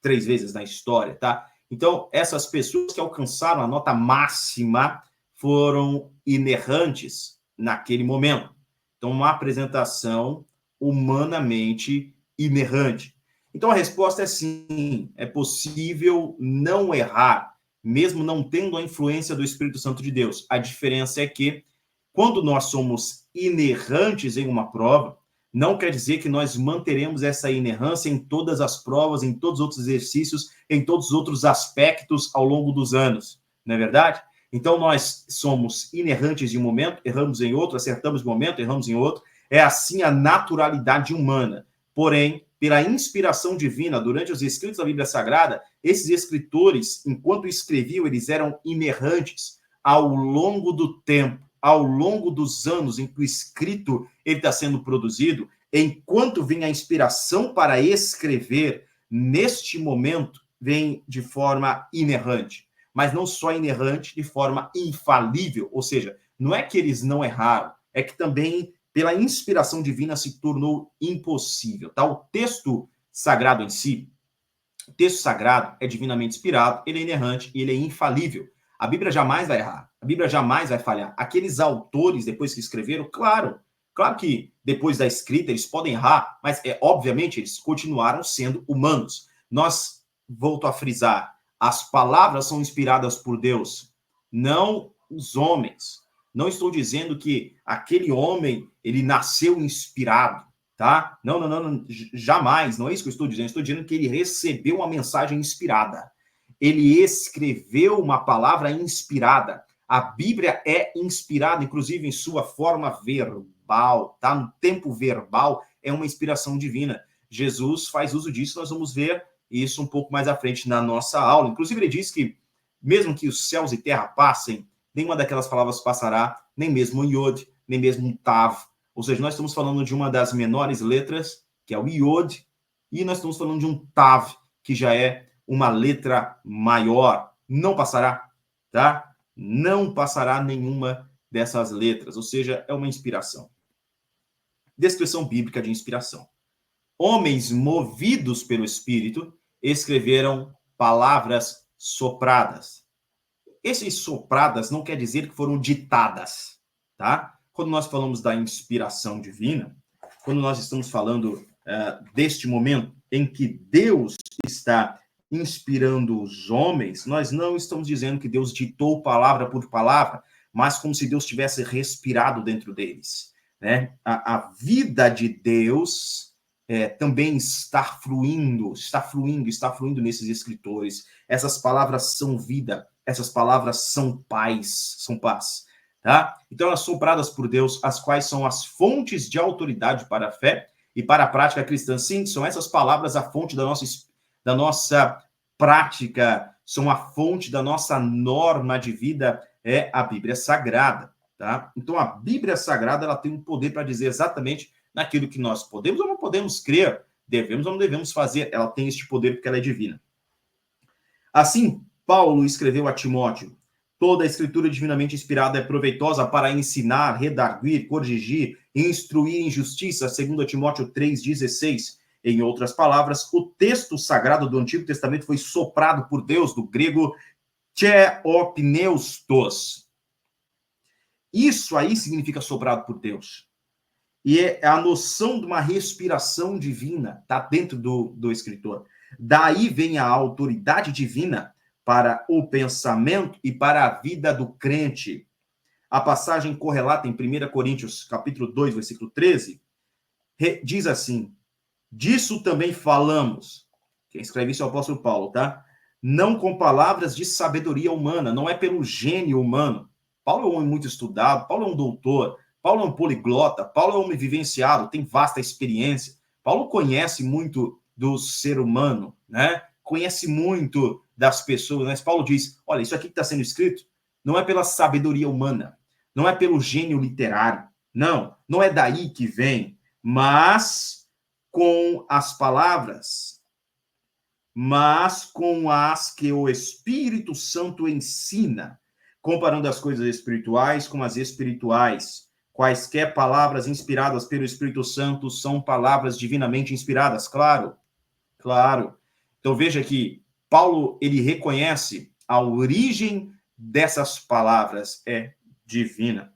3 vezes na história, tá? Então, essas pessoas que alcançaram a nota máxima foram inerrantes naquele momento. Então, uma apresentação humanamente inerrante. Então, a resposta é sim, é possível não errar, mesmo não tendo a influência do Espírito Santo de Deus. A diferença é que, quando nós somos inerrantes em uma prova, não quer dizer que nós manteremos essa inerrância em todas as provas, em todos os outros exercícios, em todos os outros aspectos ao longo dos anos, não é verdade? Então, nós somos inerrantes de um momento, erramos em outro, acertamos em um momento, erramos em outro. É assim a naturalidade humana. Porém, pela inspiração divina, durante os escritos da Bíblia Sagrada, esses escritores, enquanto escreviam, eles eram inerrantes ao longo do tempo, ao longo dos anos em que o escrito está sendo produzido, enquanto vem a inspiração para escrever, neste momento, vem de forma inerrante. Mas não só inerrante, de forma infalível. Ou seja, não é que eles não erraram, é que também, pela inspiração divina, se tornou impossível. Tá? O texto sagrado em si, o texto sagrado é divinamente inspirado, ele é inerrante e ele é infalível. A Bíblia jamais vai errar, a Bíblia jamais vai falhar. Aqueles autores, depois que escreveram, claro que depois da escrita eles podem errar, mas obviamente eles continuaram sendo humanos. Nós, volto a frisar, as palavras são inspiradas por Deus, não os homens. Não estou dizendo que aquele homem, ele nasceu inspirado, tá? Não, jamais, não é isso que eu estou dizendo. Eu estou dizendo que ele recebeu uma mensagem inspirada. Ele escreveu uma palavra inspirada. A Bíblia é inspirada, inclusive em sua forma verbal, tá? No tempo verbal é uma inspiração divina. Jesus faz uso disso, nós vamos ver isso um pouco mais à frente na nossa aula. Inclusive ele diz que mesmo que os céus e terra passem, nenhuma daquelas palavras passará, nem mesmo o Iod, nem mesmo o Tav. Ou seja, nós estamos falando de uma das menores letras, que é o Iod, e nós estamos falando de um Tav, que já é uma letra maior. Não passará, tá? Não passará nenhuma dessas letras, ou seja, é uma inspiração. Descrição bíblica de inspiração. Homens movidos pelo Espírito escreveram palavras sopradas. Esses sopradas não quer dizer que foram ditadas, tá? Quando nós falamos da inspiração divina, quando nós estamos falando deste momento em que Deus está inspirando os homens, nós não estamos dizendo que Deus ditou palavra por palavra, mas como se Deus tivesse respirado dentro deles, né? A vida de Deus também está fluindo nesses escritores. Essas palavras são vida, essas palavras são paz, tá? Então, elas são sopradas por Deus, as quais são as fontes de autoridade para a fé e para a prática cristã. Sim, são essas palavras a fonte da nossa prática, são a fonte da nossa norma de vida, é a Bíblia Sagrada, tá? Então, a Bíblia Sagrada, ela tem um poder para dizer exatamente naquilo que nós podemos ou não podemos crer, devemos ou não devemos fazer. Ela tem este poder porque ela é divina. Assim, Paulo escreveu a Timóteo: toda a escritura divinamente inspirada é proveitosa para ensinar, redarguir, corrigir, instruir em justiça, segundo Timóteo 3,16. Em outras palavras, o texto sagrado do Antigo Testamento foi soprado por Deus, do grego theopneustos. Isso aí significa soprado por Deus. E é a noção de uma respiração divina, está dentro do escritor. Daí vem a autoridade divina para o pensamento e para a vida do crente. A passagem correlata em 1 Coríntios, capítulo 2, versículo 13, diz assim: disso também falamos. Quem escreve isso é o apóstolo Paulo, tá? Não com palavras de sabedoria humana, não é pelo gênio humano. Paulo é um homem muito estudado, Paulo é um doutor, Paulo é um poliglota, Paulo é um homem vivenciado, tem vasta experiência. Paulo conhece muito do ser humano, né? Conhece muito das pessoas, mas Paulo diz: olha, isso aqui que está sendo escrito não é pela sabedoria humana, não é pelo gênio literário, não é daí que vem, mas com as palavras, mas com as que o Espírito Santo ensina, comparando as coisas espirituais com as espirituais. Quaisquer palavras inspiradas pelo Espírito Santo são palavras divinamente inspiradas, claro. Então veja que Paulo, ele reconhece a origem dessas palavras é divina.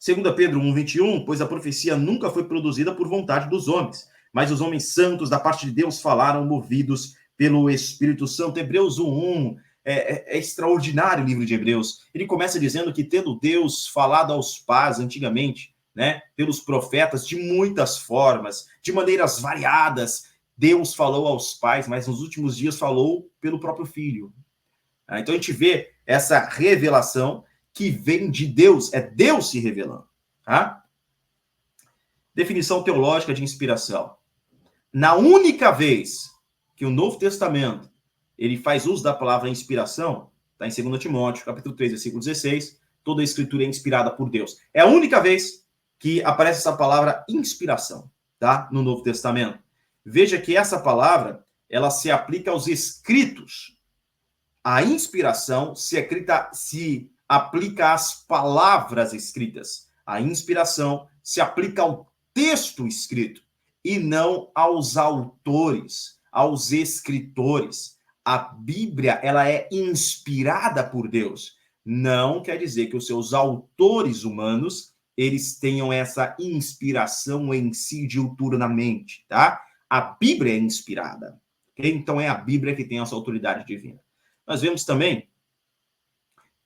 2 Pedro 1,21, pois a profecia nunca foi produzida por vontade dos homens, mas os homens santos da parte de Deus falaram movidos pelo Espírito Santo. Hebreus 1,1 é extraordinário o livro de Hebreus. Ele começa dizendo que, tendo Deus falado aos pais antigamente, né, pelos profetas de muitas formas, de maneiras variadas. Deus falou aos pais, mas nos últimos dias falou pelo próprio Filho. Então a gente vê essa revelação que vem de Deus, é Deus se revelando. Tá? Definição teológica de inspiração. Na única vez que o Novo Testamento ele faz uso da palavra inspiração, está em 2 Timóteo, capítulo 3, versículo 16, toda a escritura é inspirada por Deus. É a única vez que aparece essa palavra inspiração, tá? No Novo Testamento. Veja que essa palavra, ela se aplica aos escritos. A inspiração se aplica às palavras escritas. A inspiração se aplica ao texto escrito e não aos autores, aos escritores. A Bíblia, ela é inspirada por Deus. Não quer dizer que os seus autores humanos, eles tenham essa inspiração em si diuturnamente, tá? A Bíblia é inspirada, ok? Então é a Bíblia que tem essa autoridade divina. Nós vemos também,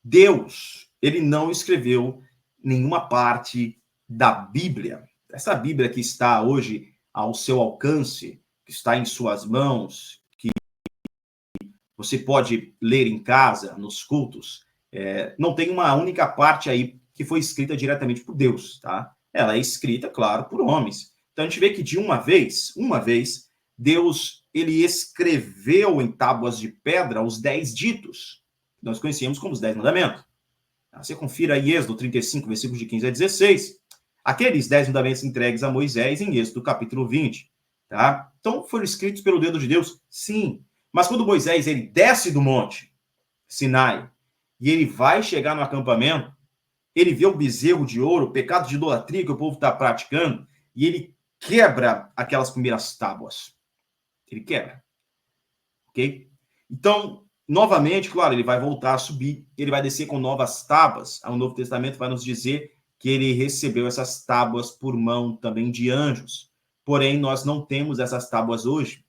Deus, ele não escreveu nenhuma parte da Bíblia. Essa Bíblia que está hoje ao seu alcance, que está em suas mãos, que você pode ler em casa, nos cultos, não tem uma única parte aí que foi escrita diretamente por Deus, tá? Ela é escrita, claro, por homens. Então a gente vê que de uma vez, Deus, ele escreveu em tábuas de pedra os 10 ditos, que nós conhecemos como os 10 mandamentos. Você confira aí Êxodo 35, versículos de 15 a 16, aqueles 10 mandamentos entregues a Moisés em Êxodo capítulo 20, tá? Então foram escritos pelo dedo de Deus? Sim. Mas quando Moisés, ele desce do monte Sinai, e ele vai chegar no acampamento, ele vê o bezerro de ouro, o pecado de idolatria que o povo está praticando, e ele quebra aquelas primeiras tábuas. Ele quebra. Ok? Então, novamente, claro, ele vai voltar a subir, ele vai descer com novas tábuas. O Novo Testamento vai nos dizer que ele recebeu essas tábuas por mão também de anjos. Porém, nós não temos essas tábuas hoje.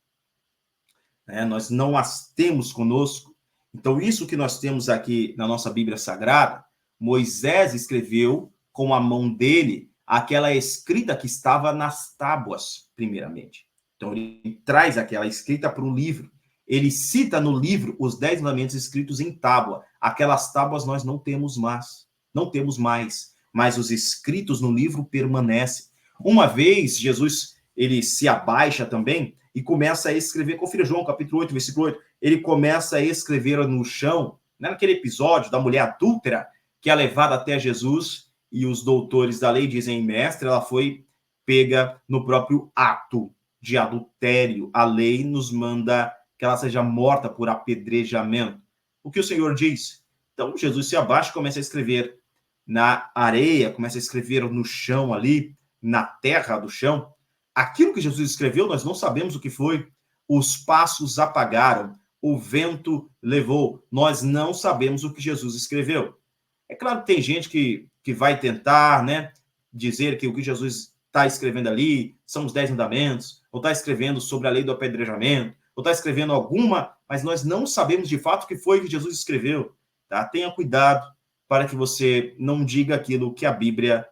Nós não as temos conosco. Então, isso que nós temos aqui na nossa Bíblia Sagrada, Moisés escreveu com a mão dele aquela escrita que estava nas tábuas, primeiramente. Então, ele traz aquela escrita para um livro. Ele cita no livro os 10 mandamentos escritos em tábua. Aquelas tábuas nós não temos mais. Não temos mais. Mas os escritos no livro permanecem. Uma vez, Jesus, ele se abaixa também e começa a escrever. Confira João, capítulo 8, versículo 8. Ele começa a escrever no chão, naquele episódio da mulher adúltera, que é levada até Jesus, e os doutores da lei dizem, mestre, ela foi pega no próprio ato de adultério. A lei nos manda que ela seja morta por apedrejamento. O que o Senhor diz? Então, Jesus se abaixa e começa a escrever na areia, começa a escrever no chão ali, na terra do chão. Aquilo que Jesus escreveu, nós não sabemos o que foi. Os passos apagaram, o vento levou. Nós não sabemos o que Jesus escreveu. É claro que tem gente que vai tentar, dizer que o que Jesus está escrevendo ali são os 10 mandamentos, ou está escrevendo sobre a lei do apedrejamento, ou está escrevendo alguma, mas nós não sabemos de fato o que foi que Jesus escreveu. Tá? Tenha cuidado para que você não diga aquilo que a Bíblia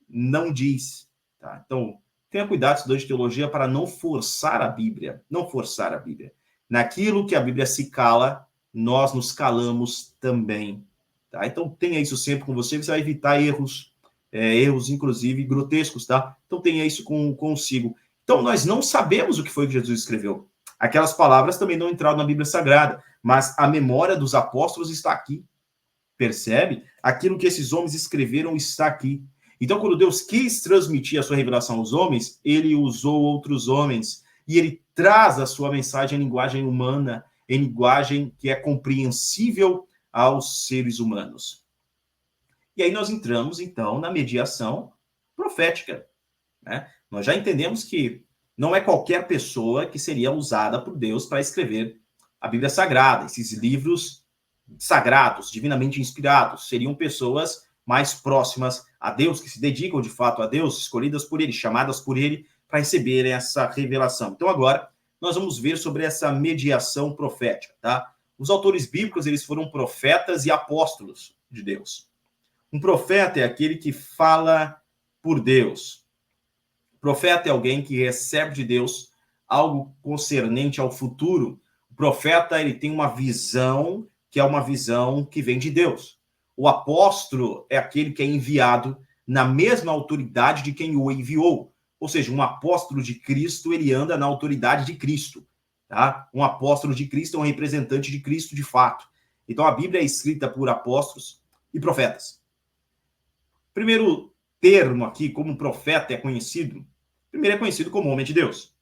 não diz. Tá? Então, tenha cuidado, estudante de teologia, para não forçar a Bíblia. Não forçar a Bíblia. Naquilo que a Bíblia se cala, nós nos calamos também. Tá? Então, tenha isso sempre com você vai evitar erros, inclusive, grotescos, tá? Então, tenha isso consigo. Então, nós não sabemos o que foi que Jesus escreveu. Aquelas palavras também não entraram na Bíblia Sagrada, mas a memória dos apóstolos está aqui. Percebe? Aquilo que esses homens escreveram está aqui. Então, quando Deus quis transmitir a sua revelação aos homens, ele usou outros homens, e ele traz a sua mensagem em linguagem humana, em linguagem que é compreensível aos seres humanos. E aí nós entramos, então, na mediação profética. Nós já entendemos que não é qualquer pessoa que seria usada por Deus para escrever a Bíblia Sagrada. Esses livros sagrados, divinamente inspirados, seriam pessoas mais próximas a Deus, que se dedicam de fato a Deus, escolhidas por ele, chamadas por ele para receber essa revelação. Então agora nós vamos ver sobre essa mediação profética, tá? Os autores bíblicos, eles foram profetas e apóstolos de Deus. Um profeta é aquele que fala por Deus. Profeta é alguém que recebe de Deus algo concernente ao futuro. O profeta, ele tem uma visão que é uma visão que vem de Deus. O apóstolo é aquele que é enviado na mesma autoridade de quem o enviou. Ou seja, um apóstolo de Cristo, ele anda na autoridade de Cristo. Tá? Um apóstolo de Cristo é um representante de Cristo de fato. Então, a Bíblia é escrita por apóstolos e profetas. Primeiro termo aqui, como profeta é conhecido, primeiro é conhecido como homem de Deus.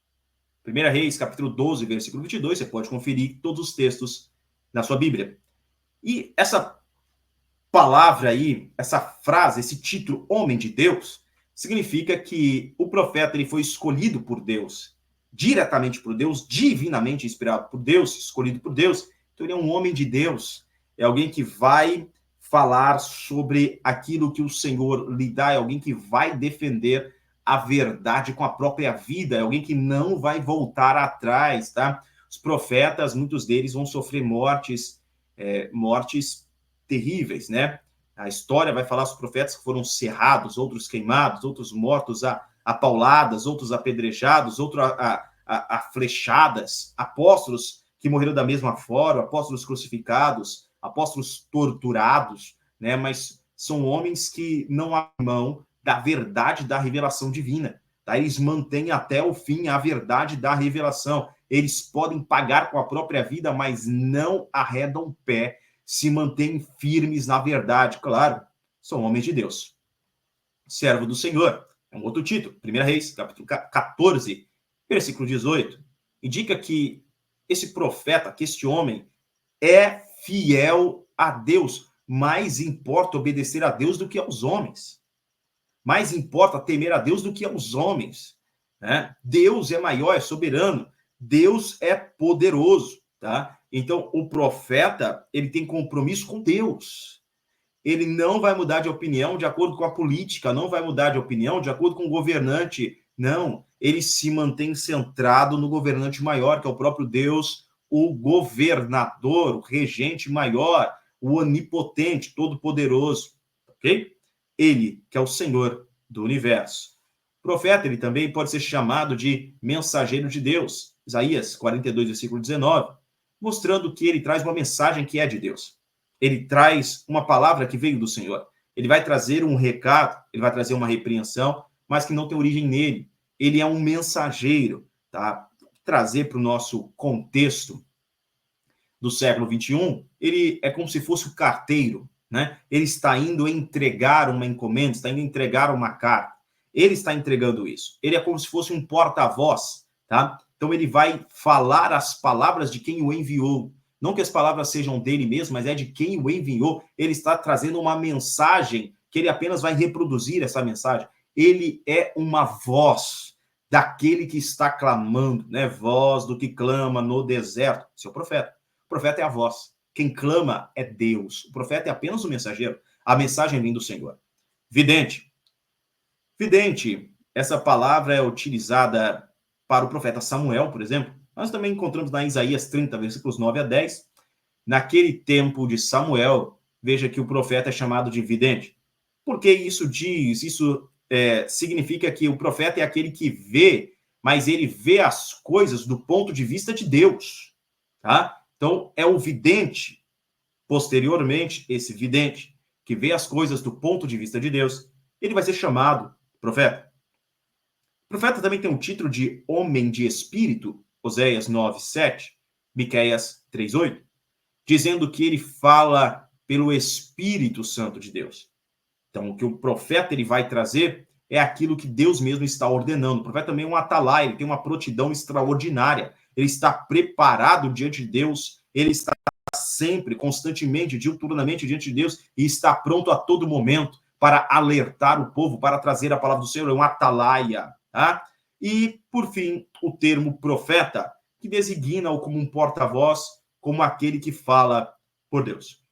1 Reis, capítulo 12, versículo 22, você pode conferir todos os textos na sua Bíblia. E essa palavra aí, essa frase, esse título, homem de Deus, significa que o profeta ele foi escolhido por Deus, diretamente por Deus, divinamente inspirado por Deus, escolhido por Deus. Então ele é um homem de Deus, é alguém que vai falar sobre aquilo que o Senhor lhe dá, é alguém que vai defender a verdade com a própria vida, é alguém que não vai voltar atrás, tá? Os profetas, muitos deles vão sofrer mortes terríveis, né? A história vai falar dos profetas que foram serrados, outros queimados, outros mortos a pauladas, outros apedrejados, outros a flechadas, apóstolos que morreram da mesma forma, apóstolos crucificados, apóstolos torturados, né? Mas são homens que não abrem mão da verdade da revelação divina, tá? Eles mantêm até o fim a verdade da revelação. Eles podem pagar com a própria vida, mas não arredam o pé, se mantêm firmes na verdade. Claro, são homens de Deus. Servo do Senhor, é um outro título. 1 Reis, capítulo 14, versículo 18, indica que esse profeta, que este homem, é fiel a Deus. Mais importa obedecer a Deus do que aos homens. Mais importa temer a Deus do que aos homens. Né? Deus é maior, é soberano. Deus é poderoso. Tá? Então, o profeta, ele tem compromisso com Deus. Ele não vai mudar de opinião de acordo com a política, não vai mudar de opinião de acordo com o governante. Não, ele se mantém centrado no governante maior, que é o próprio Deus, o governador, o regente maior, o onipotente, todo-poderoso. Ok? Ele, que é o Senhor do universo. O profeta, ele também pode ser chamado de mensageiro de Deus. Isaías 42, versículo 19. Mostrando que ele traz uma mensagem que é de Deus. Ele traz uma palavra que veio do Senhor. Ele vai trazer um recado, ele vai trazer uma repreensão, mas que não tem origem nele. Ele é um mensageiro, tá? Trazer para o nosso contexto do século XXI, ele é como se fosse o carteiro, né? Ele está indo entregar uma encomenda, está indo entregar uma carta. Ele está entregando isso. Ele é como se fosse um porta-voz, tá? Então, ele vai falar as palavras de quem o enviou. Não que as palavras sejam dele mesmo, mas é de quem o enviou. Ele está trazendo uma mensagem que ele apenas vai reproduzir essa mensagem. Ele é uma voz daquele que está clamando, né? Voz do que clama no deserto. Seu profeta. O profeta é a voz. Quem clama é Deus. O profeta é apenas o mensageiro. A mensagem vem do Senhor. Vidente. Vidente, essa palavra é utilizada para o profeta Samuel, por exemplo. Nós também encontramos na Isaías 30, versículos 9 a 10. Naquele tempo de Samuel, veja que o profeta é chamado de vidente. Por que isso diz? Isso significa que o profeta é aquele que vê, mas ele vê as coisas do ponto de vista de Deus. Tá? Então, é o vidente, posteriormente, esse vidente, que vê as coisas do ponto de vista de Deus, ele vai ser chamado profeta. O profeta também tem o título de homem de espírito, Oséias 9, 7, Miqueias 3, 8, dizendo que ele fala pelo Espírito Santo de Deus. Então, o que o profeta ele vai trazer é aquilo que Deus mesmo está ordenando. O profeta também é um atalaia, ele tem uma prontidão extraordinária. Ele está preparado diante de Deus, ele está sempre, constantemente, diuturnamente diante de Deus e está pronto a todo momento para alertar o povo, para trazer a palavra do Senhor. É um atalaia, tá? E, por fim, o termo profeta, que designa-o como um porta-voz, como aquele que fala por Deus.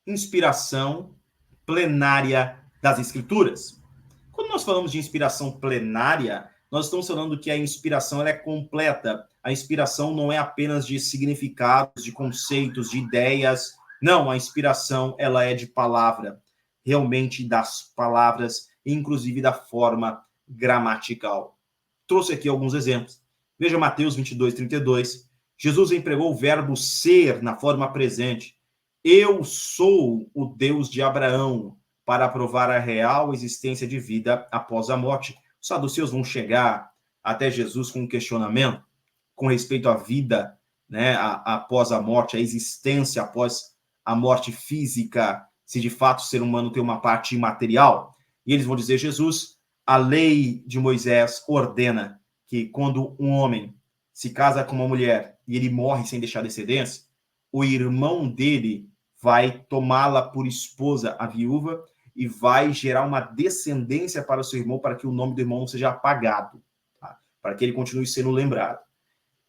Inspiração plenária das Escrituras. Quando nós falamos de inspiração plenária, nós estamos falando que a inspiração ela é completa. A inspiração não é apenas de significados, de conceitos, de ideias. Não, a inspiração ela é de palavra. realmente das palavras, inclusive da forma gramatical. Trouxe aqui alguns exemplos. Veja Mateus 22:32. Jesus empregou o verbo ser na forma presente. Eu sou o Deus de Abraão, para provar a real existência de vida após a morte. Os saduceus vão chegar até Jesus com um questionamento com respeito à vida, né, após a morte, a existência após a morte física, se de fato o ser humano tem uma parte imaterial. E eles vão dizer, Jesus, a lei de Moisés ordena que quando um homem se casa com uma mulher e ele morre sem deixar descendência, o irmão dele vai tomá-la por esposa, a viúva, e vai gerar uma descendência para o seu irmão, para que o nome do irmão não seja apagado, tá? Para que ele continue sendo lembrado.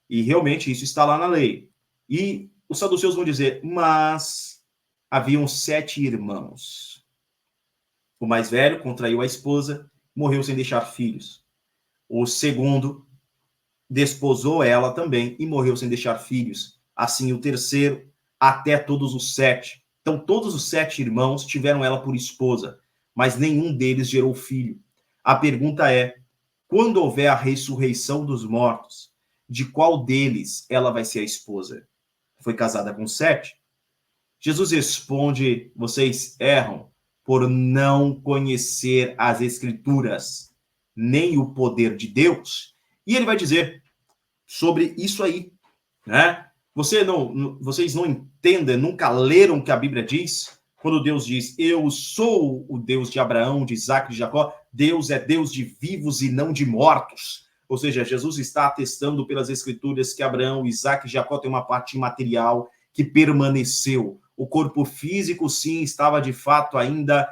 E realmente isso está lá na lei. E os saduceus vão dizer, mas haviam 7 irmãos. O mais velho contraiu a esposa, morreu sem deixar filhos. O segundo desposou ela também e morreu sem deixar filhos. Assim o terceiro, até todos os 7. Então todos os 7 irmãos tiveram ela por esposa, mas nenhum deles gerou filho. A pergunta é, quando houver a ressurreição dos mortos, de qual deles ela vai ser a esposa? Foi casada com 7? Jesus responde, vocês erram por não conhecer as Escrituras, nem o poder de Deus. E ele vai dizer sobre isso aí, né? Vocês não entendem, nunca leram o que a Bíblia diz? Quando Deus diz, eu sou o Deus de Abraão, de Isaac e de Jacó, Deus é Deus de vivos e não de mortos. Ou seja, Jesus está atestando pelas Escrituras que Abraão, Isaac e Jacó têm uma parte material que permaneceu. O corpo físico, sim, estava de fato ainda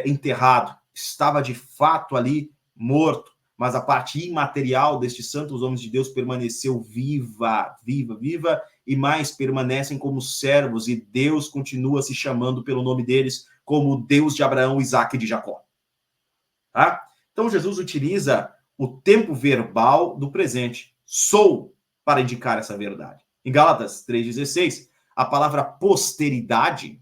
enterrado, estava de fato ali morto, mas a parte imaterial destes santos homens de Deus permaneceu viva, e mais permanecem como servos, e Deus continua se chamando pelo nome deles como Deus de Abraão, Isaac e de Jacó. Tá? Então Jesus utiliza o tempo verbal do presente, sou, para indicar essa verdade. Em Gálatas 3,16, a palavra posteridade,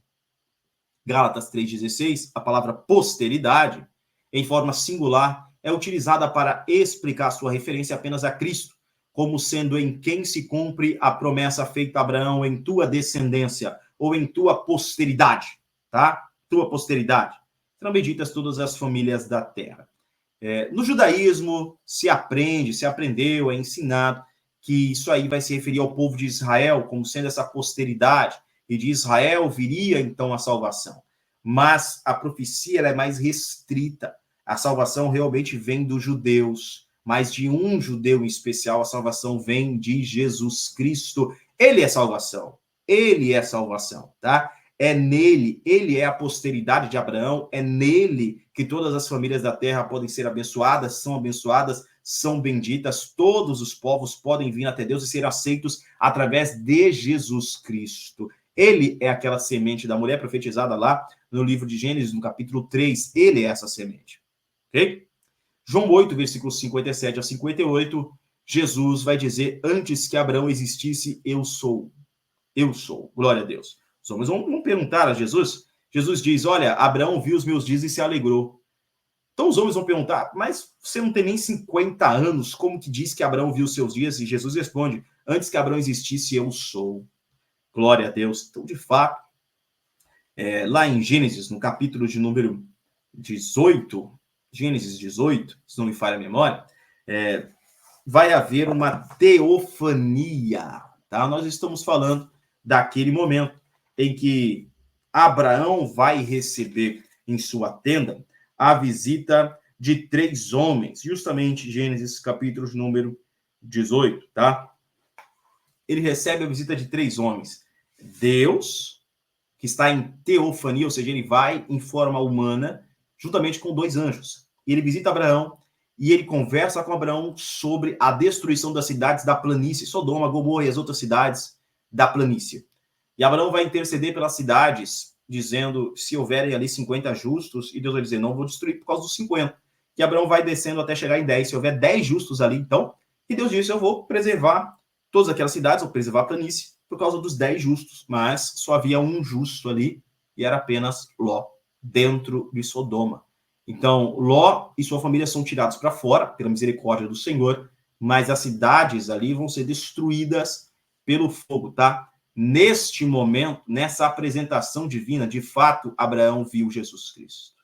Gálatas 3,16, a palavra posteridade, em forma singular, é utilizada para explicar sua referência apenas a Cristo, como sendo em quem se cumpre a promessa feita a Abraão em tua descendência, ou em tua posteridade, tá? Tua posteridade. Serão benditas todas as famílias da terra. No judaísmo, se aprendeu, é ensinado que isso aí vai se referir ao povo de Israel, como sendo essa posteridade, e de Israel viria então a salvação. Mas a profecia ela é mais restrita. A salvação realmente vem dos judeus, mas de um judeu em especial, a salvação vem de Jesus Cristo. Ele é salvação. Ele é salvação, tá? É nele, ele é a posteridade de Abraão, é nele que todas as famílias da terra podem ser abençoadas, são benditas, todos os povos podem vir até Deus e ser aceitos através de Jesus Cristo. Ele é aquela semente da mulher profetizada lá no livro de Gênesis, no capítulo 3, ele é essa semente. Ok? João 8, versículos 57 a 58, Jesus vai dizer, antes que Abraão existisse, eu sou. Eu sou. Glória a Deus. Os homens vão perguntar a Jesus. Jesus diz, olha, Abraão viu os meus dias e se alegrou. Então os homens vão perguntar, mas você não tem nem 50 anos, como que diz que Abraão viu os seus dias? E Jesus responde, antes que Abraão existisse, eu sou. Glória a Deus. Então, de fato, lá em Gênesis, no capítulo de número 18, Gênesis 18, se não me falha a memória, vai haver uma teofania, tá? Nós estamos falando daquele momento em que Abraão vai receber em sua tenda a visita de 3 homens, justamente Gênesis capítulo de número 18, tá? Ele recebe a visita de 3 homens. Deus, que está em teofania, ou seja, ele vai em forma humana, juntamente com 2 anjos. E ele visita Abraão e ele conversa com Abraão sobre a destruição das cidades da planície, Sodoma, Gomorra e as outras cidades da planície. E Abraão vai interceder pelas cidades, dizendo, se houverem ali 50 justos, e Deus vai dizer, não vou destruir por causa dos 50. E Abraão vai descendo até chegar em 10. Se houver 10 justos ali, então, e Deus disse, eu vou preservar todas aquelas cidades, vou preservar a planície, por causa dos 10 justos. Mas só havia um justo ali, e era apenas Ló. dentro de Sodoma. Então, Ló e sua família são tirados para fora, pela misericórdia do Senhor, mas as cidades ali vão ser destruídas pelo fogo, tá? Neste momento, nessa apresentação divina, de fato, Abraão viu Jesus Cristo.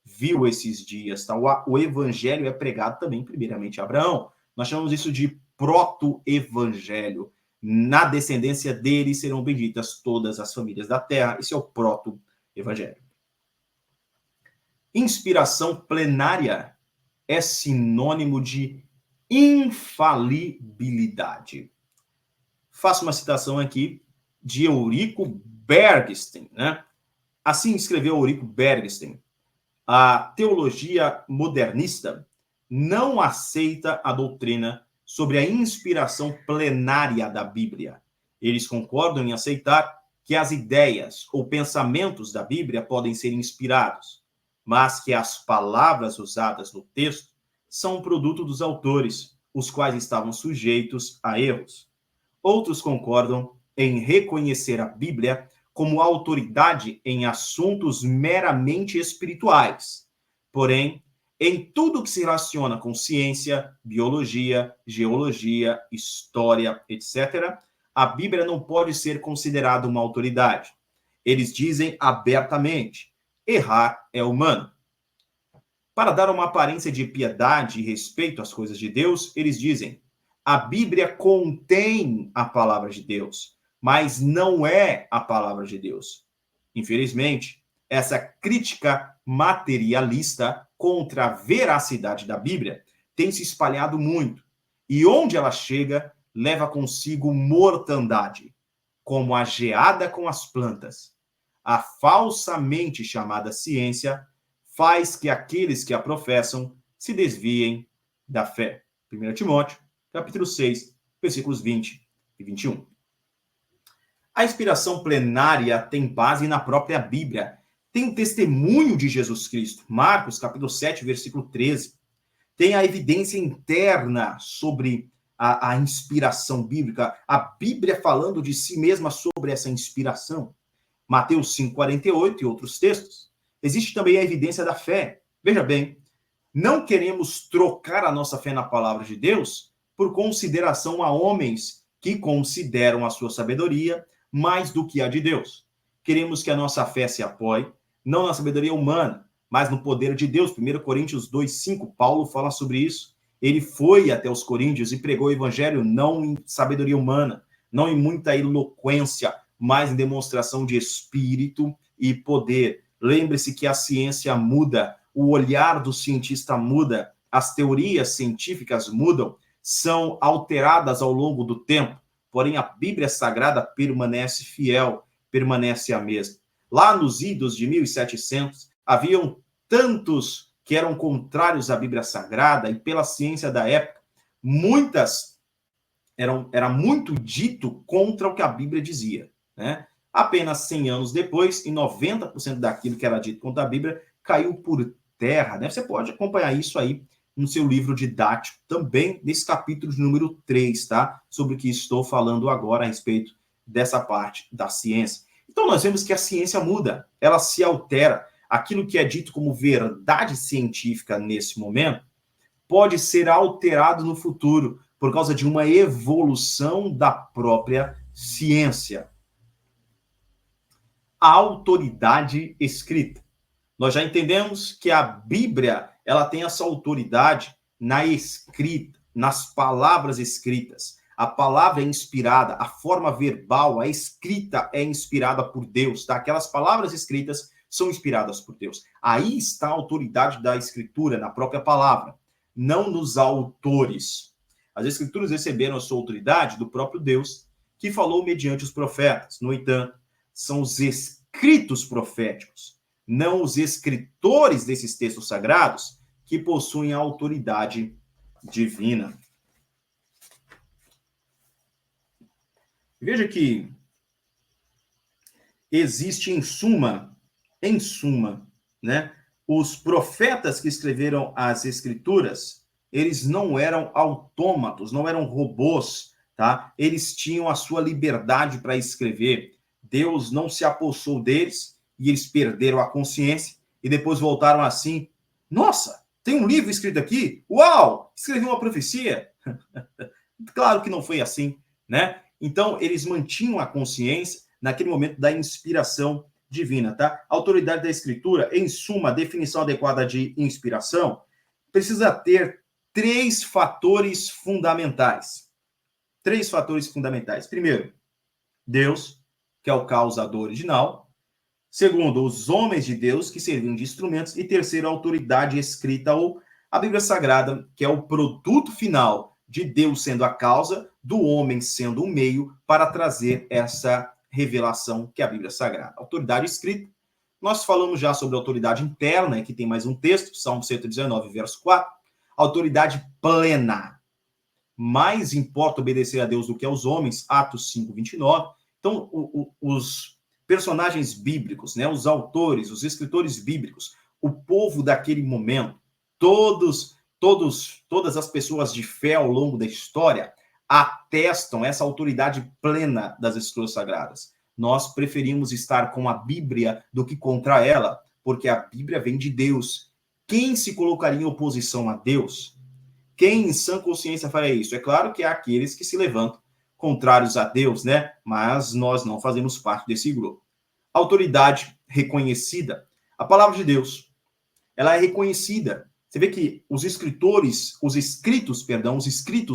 Viu esses dias, tá? O evangelho é pregado também, primeiramente, a Abraão. Nós chamamos isso de proto-evangelho. Na descendência dele serão benditas todas as famílias da terra. Esse é o proto-evangelho. Inspiração plenária é sinônimo de infalibilidade. Faço uma citação aqui de Eurico Bergsten, né? Assim escreveu Eurico Bergsten. A teologia modernista não aceita a doutrina sobre a inspiração plenária da Bíblia. Eles concordam em aceitar que as ideias ou pensamentos da Bíblia podem ser inspirados, mas que as palavras usadas no texto são produto dos autores, os quais estavam sujeitos a erros. Outros concordam em reconhecer a Bíblia como autoridade em assuntos meramente espirituais. Porém, em tudo que se relaciona com ciência, biologia, geologia, história, etc., a Bíblia não pode ser considerada uma autoridade. Eles dizem abertamente: errar é humano. Para dar uma aparência de piedade e respeito às coisas de Deus, eles dizem: a Bíblia contém a palavra de Deus, mas não é a palavra de Deus. Infelizmente, essa crítica materialista contra a veracidade da Bíblia tem se espalhado muito, e onde ela chega, leva consigo mortandade, como a geada com as plantas. A falsamente chamada ciência faz que aqueles que a professam se desviem da fé. 1 Timóteo, capítulo 6, versículos 20 e 21. A inspiração plenária tem base na própria Bíblia. Tem o testemunho de Jesus Cristo. Marcos, capítulo 7, versículo 13. Tem a evidência interna sobre a inspiração bíblica. A Bíblia falando de si mesma sobre essa inspiração. Mateus 5,48 e outros textos. Existe também a evidência da fé. Veja bem, não queremos trocar a nossa fé na palavra de Deus por consideração a homens que consideram a sua sabedoria mais do que a de Deus. Queremos que a nossa fé se apoie, não na sabedoria humana, mas no poder de Deus. 1 Coríntios 2,5, Paulo fala sobre isso. Ele foi até os coríntios e pregou o evangelho não em sabedoria humana, não em muita eloquência, mas em demonstração de espírito e poder. Lembre-se que a ciência muda, o olhar do cientista muda, as teorias científicas mudam, são alteradas ao longo do tempo. Porém, a Bíblia Sagrada permanece fiel, permanece a mesma. Lá nos idos de 1700, haviam tantos que eram contrários à Bíblia Sagrada, e pela ciência da época, era muito dito contra o que a Bíblia dizia, né? Apenas 100 anos depois, e 90% daquilo que era dito contra a Bíblia caiu por terra, né? Você pode acompanhar isso aí no seu livro didático, também nesse capítulo de número 3, tá? Sobre o que estou falando agora a respeito dessa parte da ciência. Então, nós vemos que a ciência muda, ela se altera. Aquilo que é dito como verdade científica nesse momento pode ser alterado no futuro por causa de uma evolução da própria ciência. A autoridade escrita. Nós já entendemos que a Bíblia, ela tem essa autoridade na escrita, nas palavras escritas. A palavra é inspirada, a forma verbal, a escrita é inspirada por Deus, tá? Aquelas palavras escritas são inspiradas por Deus. Aí está a autoridade da escritura, na própria palavra, não nos autores. As escrituras receberam a sua autoridade do próprio Deus, que falou mediante os profetas. No entanto, são os escritos proféticos, não os escritores desses textos sagrados, que possuem a autoridade divina. Veja que existe em suma, né, os profetas que escreveram as escrituras, eles não eram autômatos, não eram robôs, tá? Eles tinham a sua liberdade para escrever. Deus não se apossou deles e eles perderam a consciência e depois voltaram assim: nossa, tem um livro escrito aqui? Uau! Escrevi uma profecia? Claro que não foi assim, né? Então, eles mantinham a consciência naquele momento da inspiração divina, tá? A autoridade da escritura, em suma, a definição adequada de inspiração, precisa ter três fatores fundamentais. Três fatores fundamentais. Primeiro, Deus, que é o causador original. Segundo, os homens de Deus, que serviam de instrumentos. E terceiro, a autoridade escrita ou a Bíblia Sagrada, que é o produto final de Deus sendo a causa, do homem sendo o meio para trazer essa revelação que é a Bíblia Sagrada. Autoridade escrita. Nós falamos já sobre a autoridade interna, aqui tem mais um texto, Salmo 119, verso 4. Autoridade plena. Mais importa obedecer a Deus do que aos homens, Atos 5, 29. Então, os personagens bíblicos, né, os autores, os escritores bíblicos, o povo daquele momento, todas as pessoas de fé ao longo da história atestam essa autoridade plena das Escrituras Sagradas. Nós preferimos estar com a Bíblia do que contra ela, porque a Bíblia vem de Deus. Quem se colocaria em oposição a Deus? Quem em sã consciência faria isso? É claro que há aqueles que se levantam contrários a Deus, né? Mas nós não fazemos parte desse grupo. Autoridade reconhecida. A palavra de Deus, ela é reconhecida. Você vê que os escritos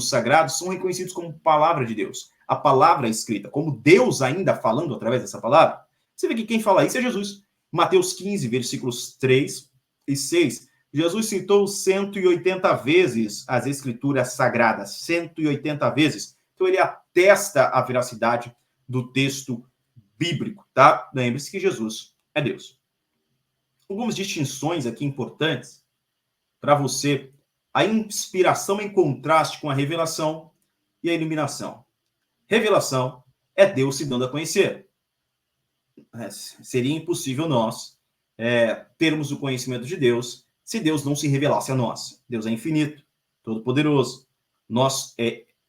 sagrados são reconhecidos como palavra de Deus. A palavra escrita, como Deus ainda falando através dessa palavra. Você vê que quem fala isso é Jesus. Mateus 15, versículos 3 e 6. Jesus citou 180 vezes as escrituras sagradas. 180 vezes. Então ele atesta a veracidade do texto bíblico, tá? Lembre-se que Jesus é Deus. Algumas distinções aqui importantes para você. A inspiração em contraste com a revelação e a iluminação. Revelação é Deus se dando a conhecer. Seria impossível nós termos o conhecimento de Deus se Deus não se revelasse a nós. Deus é infinito, todo-poderoso.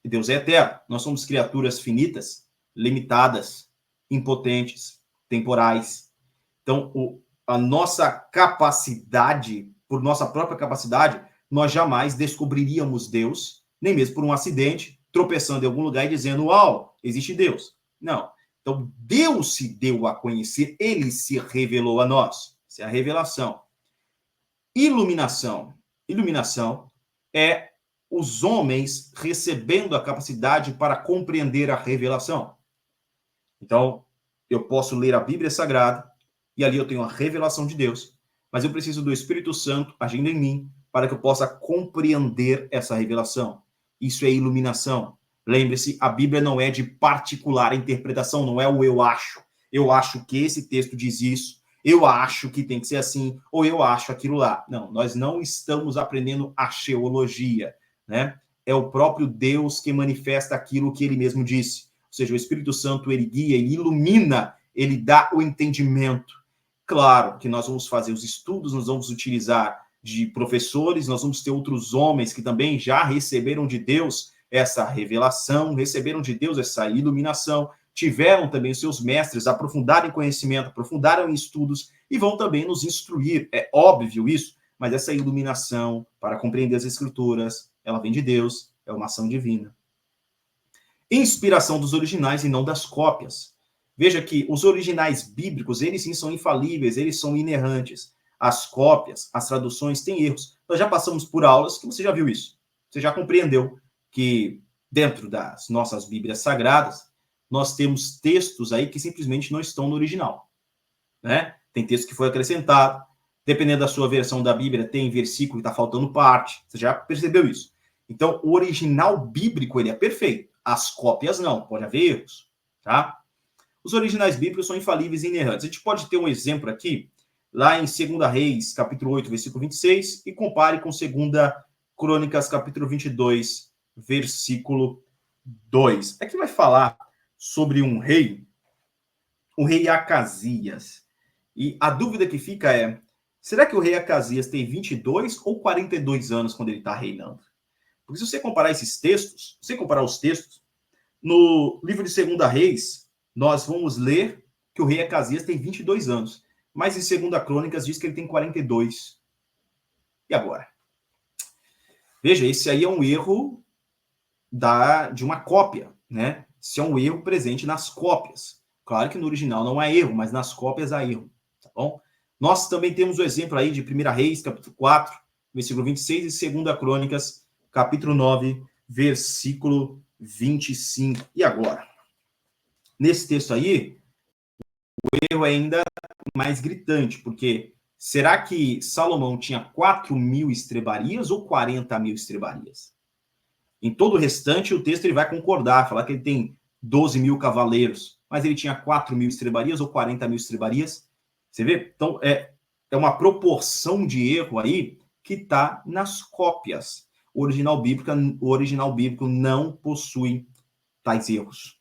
Deus é eterno. Nós somos criaturas finitas, limitadas, impotentes, temporais. Então, a nossa capacidade, por nossa própria capacidade, nós jamais descobriríamos Deus, nem mesmo por um acidente, tropeçando em algum lugar e dizendo, uau, existe Deus. Não. Então, Deus se deu a conhecer, ele se revelou a nós. Isso é a revelação. Iluminação. Iluminação é os homens recebendo a capacidade para compreender a revelação. Então, eu posso ler a Bíblia Sagrada e ali eu tenho a revelação de Deus, mas eu preciso do Espírito Santo agindo em mim para que eu possa compreender essa revelação. Isso é iluminação. Lembre-se, a Bíblia não é de particular interpretação, não é o eu acho. Eu acho que esse texto diz isso, eu acho que tem que ser assim, ou eu acho aquilo lá. Não, nós não estamos aprendendo acheologia, né? É o próprio Deus que manifesta aquilo que ele mesmo disse. Ou seja, o Espírito Santo, ele guia, ele ilumina, ele dá o entendimento. Claro que nós vamos fazer os estudos, nós vamos utilizar de professores, nós vamos ter outros homens que também já receberam de Deus essa revelação, receberam de Deus essa iluminação, tiveram também os seus mestres, aprofundaram em conhecimento, aprofundaram em estudos e vão também nos instruir. É óbvio isso, mas essa iluminação para compreender as Escrituras, ela vem de Deus, é uma ação divina. Inspiração dos originais e não das cópias. Veja que os originais bíblicos, eles sim são infalíveis, eles são inerrantes. As cópias, as traduções têm erros. Nós já passamos por aulas que você já viu isso. Você já compreendeu que dentro das nossas Bíblias Sagradas, nós temos textos aí que simplesmente não estão no original, né? Tem texto que foi acrescentado, dependendo da sua versão da Bíblia, tem versículo que está faltando parte, você já percebeu isso. Então, o original bíblico, ele é perfeito, as cópias não, pode haver erros, tá? Os originais bíblicos são infalíveis e inerrantes. A gente pode ter um exemplo aqui, lá em 2 Reis, capítulo 8, versículo 26, e compare com 2 Crônicas, capítulo 22, versículo 2. Aqui vai falar sobre um rei, o rei Acasias. E a dúvida que fica é, será que o rei Acasias tem 22 ou 42 anos quando ele está reinando? Porque se você comparar esses textos, se você comparar os textos, no livro de 2 Reis, nós vamos ler que o rei Acasias tem 22 anos. mas em 2 Crônicas diz que ele tem 42. E agora? Veja, esse aí é um erro de uma cópia, né? Isso é um erro presente nas cópias. Claro que no original não há erro, mas nas cópias há erro, tá bom? Nós também temos o exemplo aí de 1 Reis, capítulo 4, versículo 26, e 2 Crônicas, capítulo 9, versículo 25. E agora? Nesse texto aí, o erro é ainda mais gritante, porque será que Salomão tinha 4.000 estrebarias ou 40.000 estrebarias? Em todo o restante, o texto ele vai concordar, falar que ele tem 12.000 cavaleiros, mas ele tinha 4.000 estrebarias ou 40.000 estrebarias. Você vê? Então, é uma proporção de erro aí que está nas cópias. O original bíblico não possui tais erros.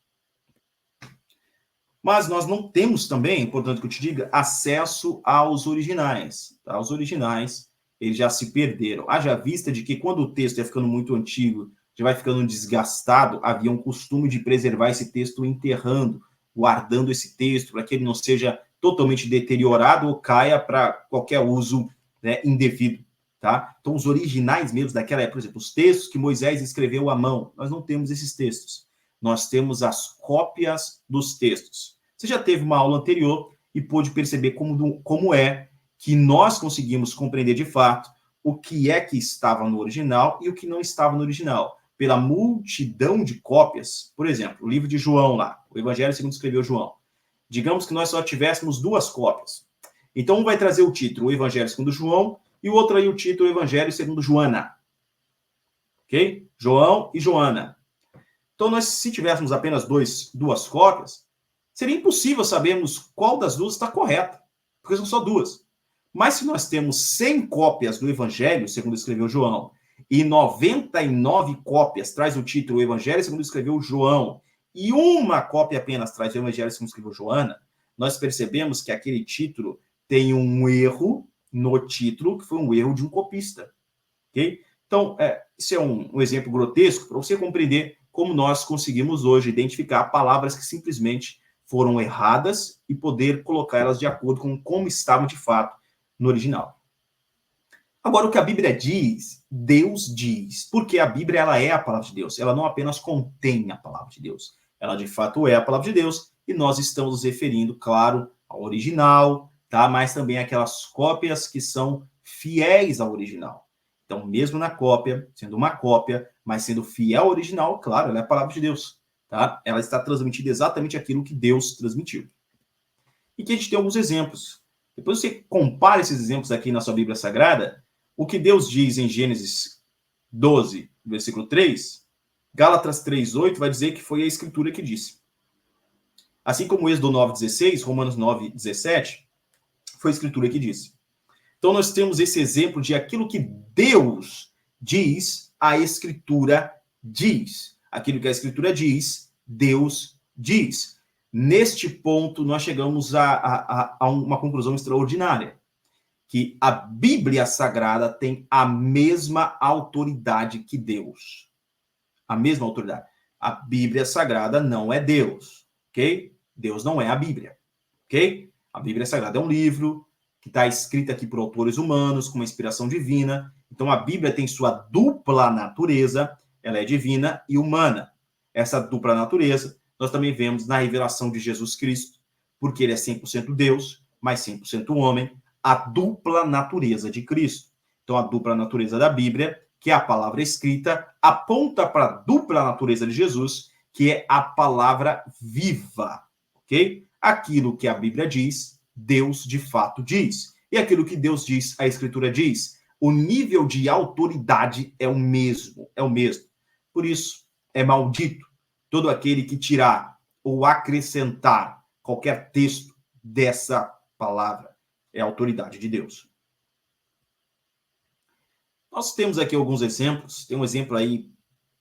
Mas nós não temos também, portanto que eu te diga, acesso aos originais. Tá? Os originais, eles já se perderam. Haja vista de que quando o texto é ficando muito antigo, já vai ficando desgastado, havia um costume de preservar esse texto enterrando, guardando esse texto, para que ele não seja totalmente deteriorado ou caia para qualquer uso, né, indevido. Tá? Então, os originais mesmo daquela época, por exemplo, os textos que Moisés escreveu à mão, nós não temos esses textos. Nós temos as cópias dos textos. Você já teve uma aula anterior e pôde perceber como é que nós conseguimos compreender de fato o que é que estava no original e o que não estava no original. Pela multidão de cópias, por exemplo, o livro de João lá, o Evangelho segundo escreveu João. Digamos que nós só tivéssemos 2 cópias. Então, um vai trazer o título, o Evangelho segundo João, e o outro aí o título, o Evangelho segundo Joana. Ok? João e Joana. Então, nós, se tivéssemos apenas 2 cópias, seria impossível sabermos qual das duas está correta, porque são só 2. Mas se nós temos 100 cópias do Evangelho, segundo escreveu João, e 99 cópias traz o título o Evangelho, segundo escreveu João, e uma cópia apenas traz o Evangelho, segundo escreveu Joana, nós percebemos que aquele título tem um erro no título, que foi um erro de um copista. Ok? Então, esse é um exemplo grotesco para você compreender como nós conseguimos hoje identificar palavras que simplesmente foram erradas e poder colocá-las de acordo com como estavam de fato no original. Agora, o que a Bíblia diz, Deus diz, porque a Bíblia ela é a palavra de Deus, ela não apenas contém a palavra de Deus, ela de fato é a palavra de Deus, e nós estamos nos referindo, claro, ao original, tá? Mas também aquelas cópias que são fiéis ao original. Então, mesmo na cópia, sendo uma cópia, mas sendo fiel ao original, claro, ela é a palavra de Deus, tá? Ela está transmitindo exatamente aquilo que Deus transmitiu. E que a gente tem alguns exemplos. Depois você compara esses exemplos aqui na sua Bíblia Sagrada, o que Deus diz em Gênesis 12, versículo 3, Gálatas 3:8 vai dizer que foi a Escritura que disse. Assim como Êxodo 9:16, Romanos 9:17, foi a Escritura que disse. Então, nós temos esse exemplo de aquilo que Deus diz, a Escritura diz. Aquilo que a Escritura diz, Deus diz. Neste ponto, nós chegamos a uma conclusão extraordinária, que a Bíblia Sagrada tem a mesma autoridade que Deus. A mesma autoridade. A Bíblia Sagrada não é Deus, ok? Deus não é a Bíblia, ok? A Bíblia Sagrada é um livro que está escrita aqui por autores humanos, com uma inspiração divina. Então, a Bíblia tem sua dupla natureza, ela é divina e humana. Essa dupla natureza, nós também vemos na revelação de Jesus Cristo, porque ele é 100% Deus, mas 100% homem, a dupla natureza de Cristo. Então, a dupla natureza da Bíblia, que é a palavra escrita, aponta para a dupla natureza de Jesus, que é a palavra viva, ok? Aquilo que a Bíblia diz, Deus de fato diz. E aquilo que Deus diz, a Escritura diz. O nível de autoridade é o mesmo, Por isso, é maldito todo aquele que tirar ou acrescentar qualquer texto dessa palavra. É a autoridade de Deus. Nós temos aqui alguns exemplos. Tem um exemplo aí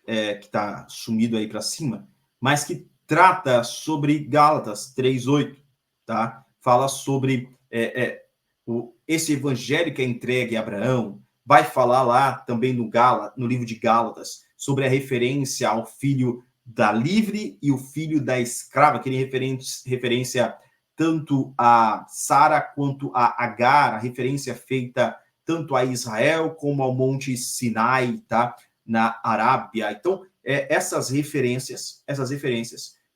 que está sumido aí para cima, mas que trata sobre Gálatas 3:8, tá? Fala sobre esse evangelho que é entregue a Abraão. Vai falar lá também no livro de Gálatas sobre a referência ao filho da livre e o filho da escrava, aquele referência tanto a Sara quanto a Agar, a referência feita tanto a Israel como ao Monte Sinai, tá? Na Arábia. Então, essas referências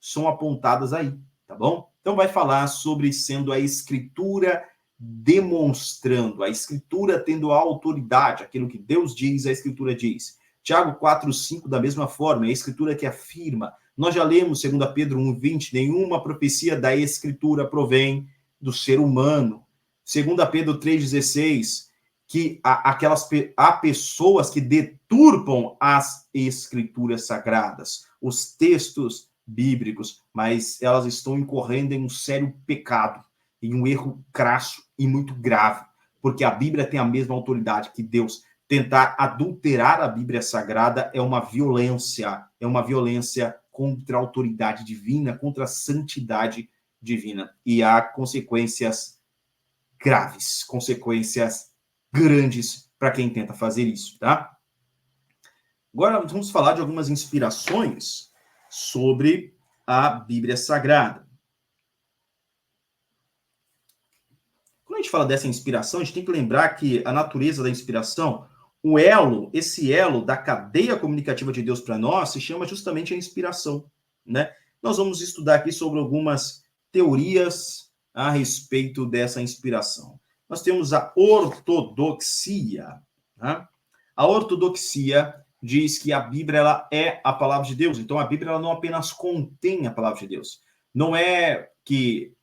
são apontadas aí, tá bom? Então, vai falar sobre sendo a Escritura demonstrando, a Escritura tendo a autoridade, aquilo que Deus diz, a Escritura diz. Tiago 4:5, da mesma forma, é a Escritura que afirma. Nós já lemos 2 Pedro 1:20, nenhuma profecia da Escritura provém do ser humano. 2 Pedro 3:16, que há pessoas que deturpam as Escrituras sagradas, os textos bíblicos, mas elas estão incorrendo em um sério pecado, em um erro crasso e muito grave, porque a Bíblia tem a mesma autoridade que Deus. Tentar adulterar a Bíblia Sagrada é uma violência contra a autoridade divina, contra a santidade divina. E há consequências graves, consequências grandes para quem tenta fazer isso, tá? Agora vamos falar de algumas inspirações sobre a Bíblia Sagrada. Quando a gente fala dessa inspiração, a gente tem que lembrar que a natureza da inspiração, esse elo da cadeia comunicativa de Deus para nós, se chama justamente a inspiração, né? Nós vamos estudar aqui sobre algumas teorias a respeito dessa inspiração. Nós temos a ortodoxia, né? A ortodoxia diz que a Bíblia ela é a palavra de Deus. Então, a Bíblia ela não apenas contém a palavra de Deus. Não é que,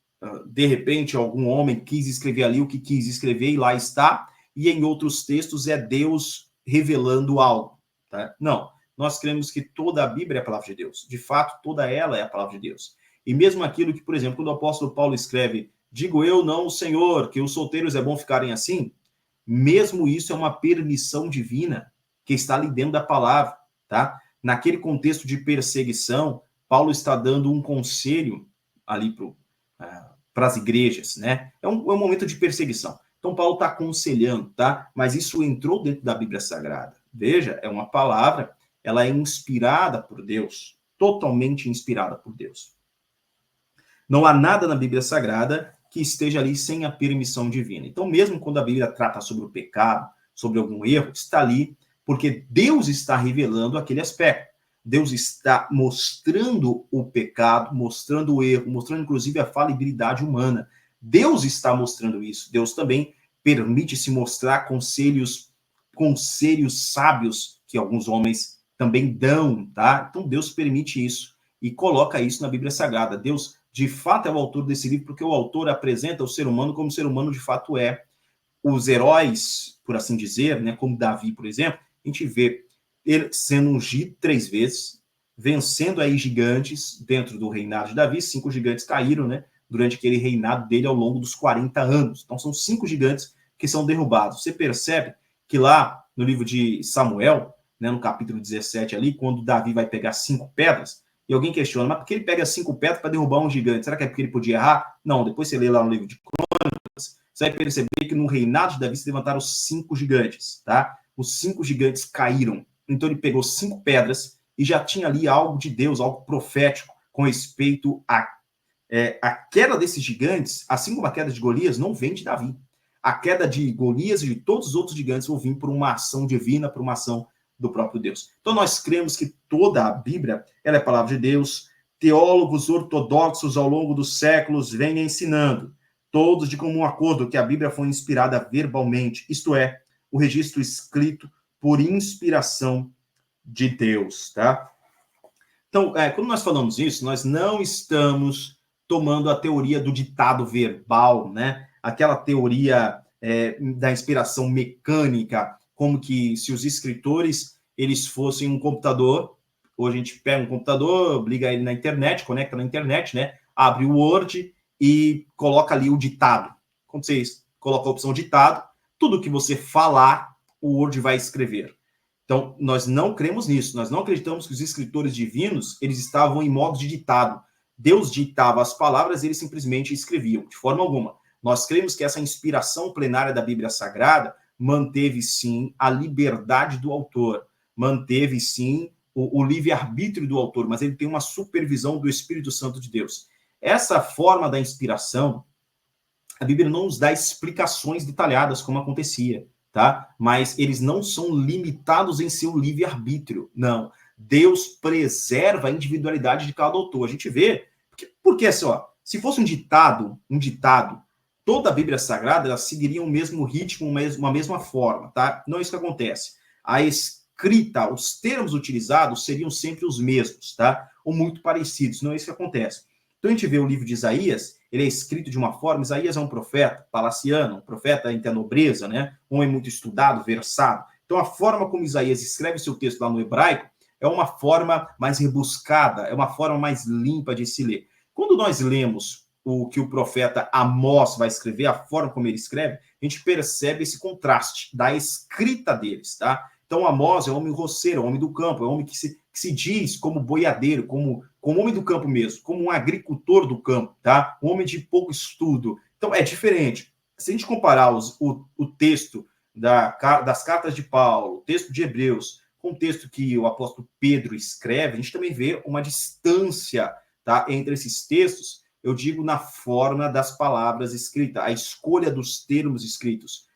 de repente, algum homem quis escrever ali o que quis escrever e lá está, e em outros textos é Deus revelando algo. Tá? Não, nós cremos que toda a Bíblia é a palavra de Deus. De fato, toda ela é a palavra de Deus. E mesmo aquilo que, por exemplo, quando o apóstolo Paulo escreve, digo eu não, Senhor, que os solteiros é bom ficarem assim, mesmo isso é uma permissão divina que está ali dentro da palavra, tá? Naquele contexto de perseguição, Paulo está dando um conselho ali para as igrejas, né? É um momento de perseguição. Então, Paulo está aconselhando, tá? Mas isso entrou dentro da Bíblia Sagrada. Veja, é uma palavra, ela é inspirada por Deus, totalmente inspirada por Deus. Não há nada na Bíblia Sagrada que esteja ali sem a permissão divina. Então, mesmo quando a Bíblia trata sobre o pecado, sobre algum erro, está ali porque Deus está revelando aquele aspecto. Deus está mostrando o pecado, mostrando o erro, mostrando inclusive a falibilidade humana. Deus está mostrando isso. Deus também permite se mostrar conselhos sábios que alguns homens também dão, tá? Então Deus permite isso e coloca isso na Bíblia Sagrada. Deus, de fato, é o autor desse livro porque o autor apresenta o ser humano como o ser humano de fato é. Os heróis, por assim dizer, né, como Davi, por exemplo, a gente vê ele sendo ungido 3 vezes, vencendo aí gigantes dentro do reinado de Davi. 5 gigantes caíram, né, durante aquele reinado dele ao longo dos 40 anos. Então, são 5 gigantes que são derrubados. Você percebe que lá no livro de Samuel, né, no capítulo 17 ali, quando Davi vai pegar 5 pedras, e alguém questiona, mas por que ele pega 5 pedras para derrubar um gigante? Será que é porque ele podia errar? Não, depois você lê lá no livro de Crônicas, você vai perceber que no reinado de Davi se levantaram 5 gigantes, tá? Os 5 gigantes caíram. Então ele pegou 5 pedras e já tinha ali algo de Deus, algo profético com respeito à queda desses gigantes, assim como a queda de Golias, não vem de Davi. A queda de Golias e de todos os outros gigantes vão vir por uma ação divina, por uma ação do próprio Deus. Então nós cremos que toda a Bíblia ela é a palavra de Deus. Teólogos ortodoxos ao longo dos séculos vêm ensinando, todos de comum acordo, que a Bíblia foi inspirada verbalmente, isto é, o registro escrito por inspiração de Deus, tá? Então, quando nós falamos isso, nós não estamos tomando a teoria do ditado verbal, né? Aquela teoria da inspiração mecânica, como que se os escritores eles fossem um computador. Hoje a gente pega um computador, liga ele na internet, conecta na internet, né? Abre o Word e coloca ali o ditado. Quando você coloca a opção ditado, tudo que você falar, o Word vai escrever. Então, nós não cremos nisso. Nós não acreditamos que os escritores divinos eles estavam em modo de ditado. Deus ditava as palavras e eles simplesmente escreviam, de forma alguma. Nós cremos que essa inspiração plenária da Bíblia Sagrada manteve, sim, a liberdade do autor, manteve, sim, o livre-arbítrio do autor, mas ele tem uma supervisão do Espírito Santo de Deus. essa forma da inspiração, a Bíblia não nos dá explicações detalhadas como acontecia, tá? Mas eles não são limitados em seu livre-arbítrio, não. Deus preserva a individualidade de cada autor. A gente vê, porque assim, ó, se fosse um ditado, toda a Bíblia Sagrada ela seguiria o mesmo ritmo, uma mesma forma, tá? Não é isso que acontece. A escrita, os termos utilizados seriam sempre os mesmos, tá? Ou muito parecidos, não é isso que acontece. Então a gente vê o livro de Isaías, ele é escrito de uma forma, Isaías é um profeta palaciano, um profeta entre a nobreza, né? Um homem muito estudado, versado. Então a forma como Isaías escreve seu texto lá no hebraico é uma forma mais rebuscada, é uma forma mais limpa de se ler. Quando nós lemos o que o profeta Amós vai escrever, a forma como ele escreve, a gente percebe esse contraste da escrita deles, tá? Então Amós é um homem roceiro, é um homem do campo, é um homem que se diz como boiadeiro, como homem do campo mesmo, como um agricultor do campo, tá? Um homem de pouco estudo. Então é diferente. Se a gente comparar o texto das cartas de Paulo, o texto de Hebreus, com o texto que o apóstolo Pedro escreve, a gente também vê uma distância, tá, entre esses textos, eu digo na forma das palavras escritas, a escolha dos termos escritos,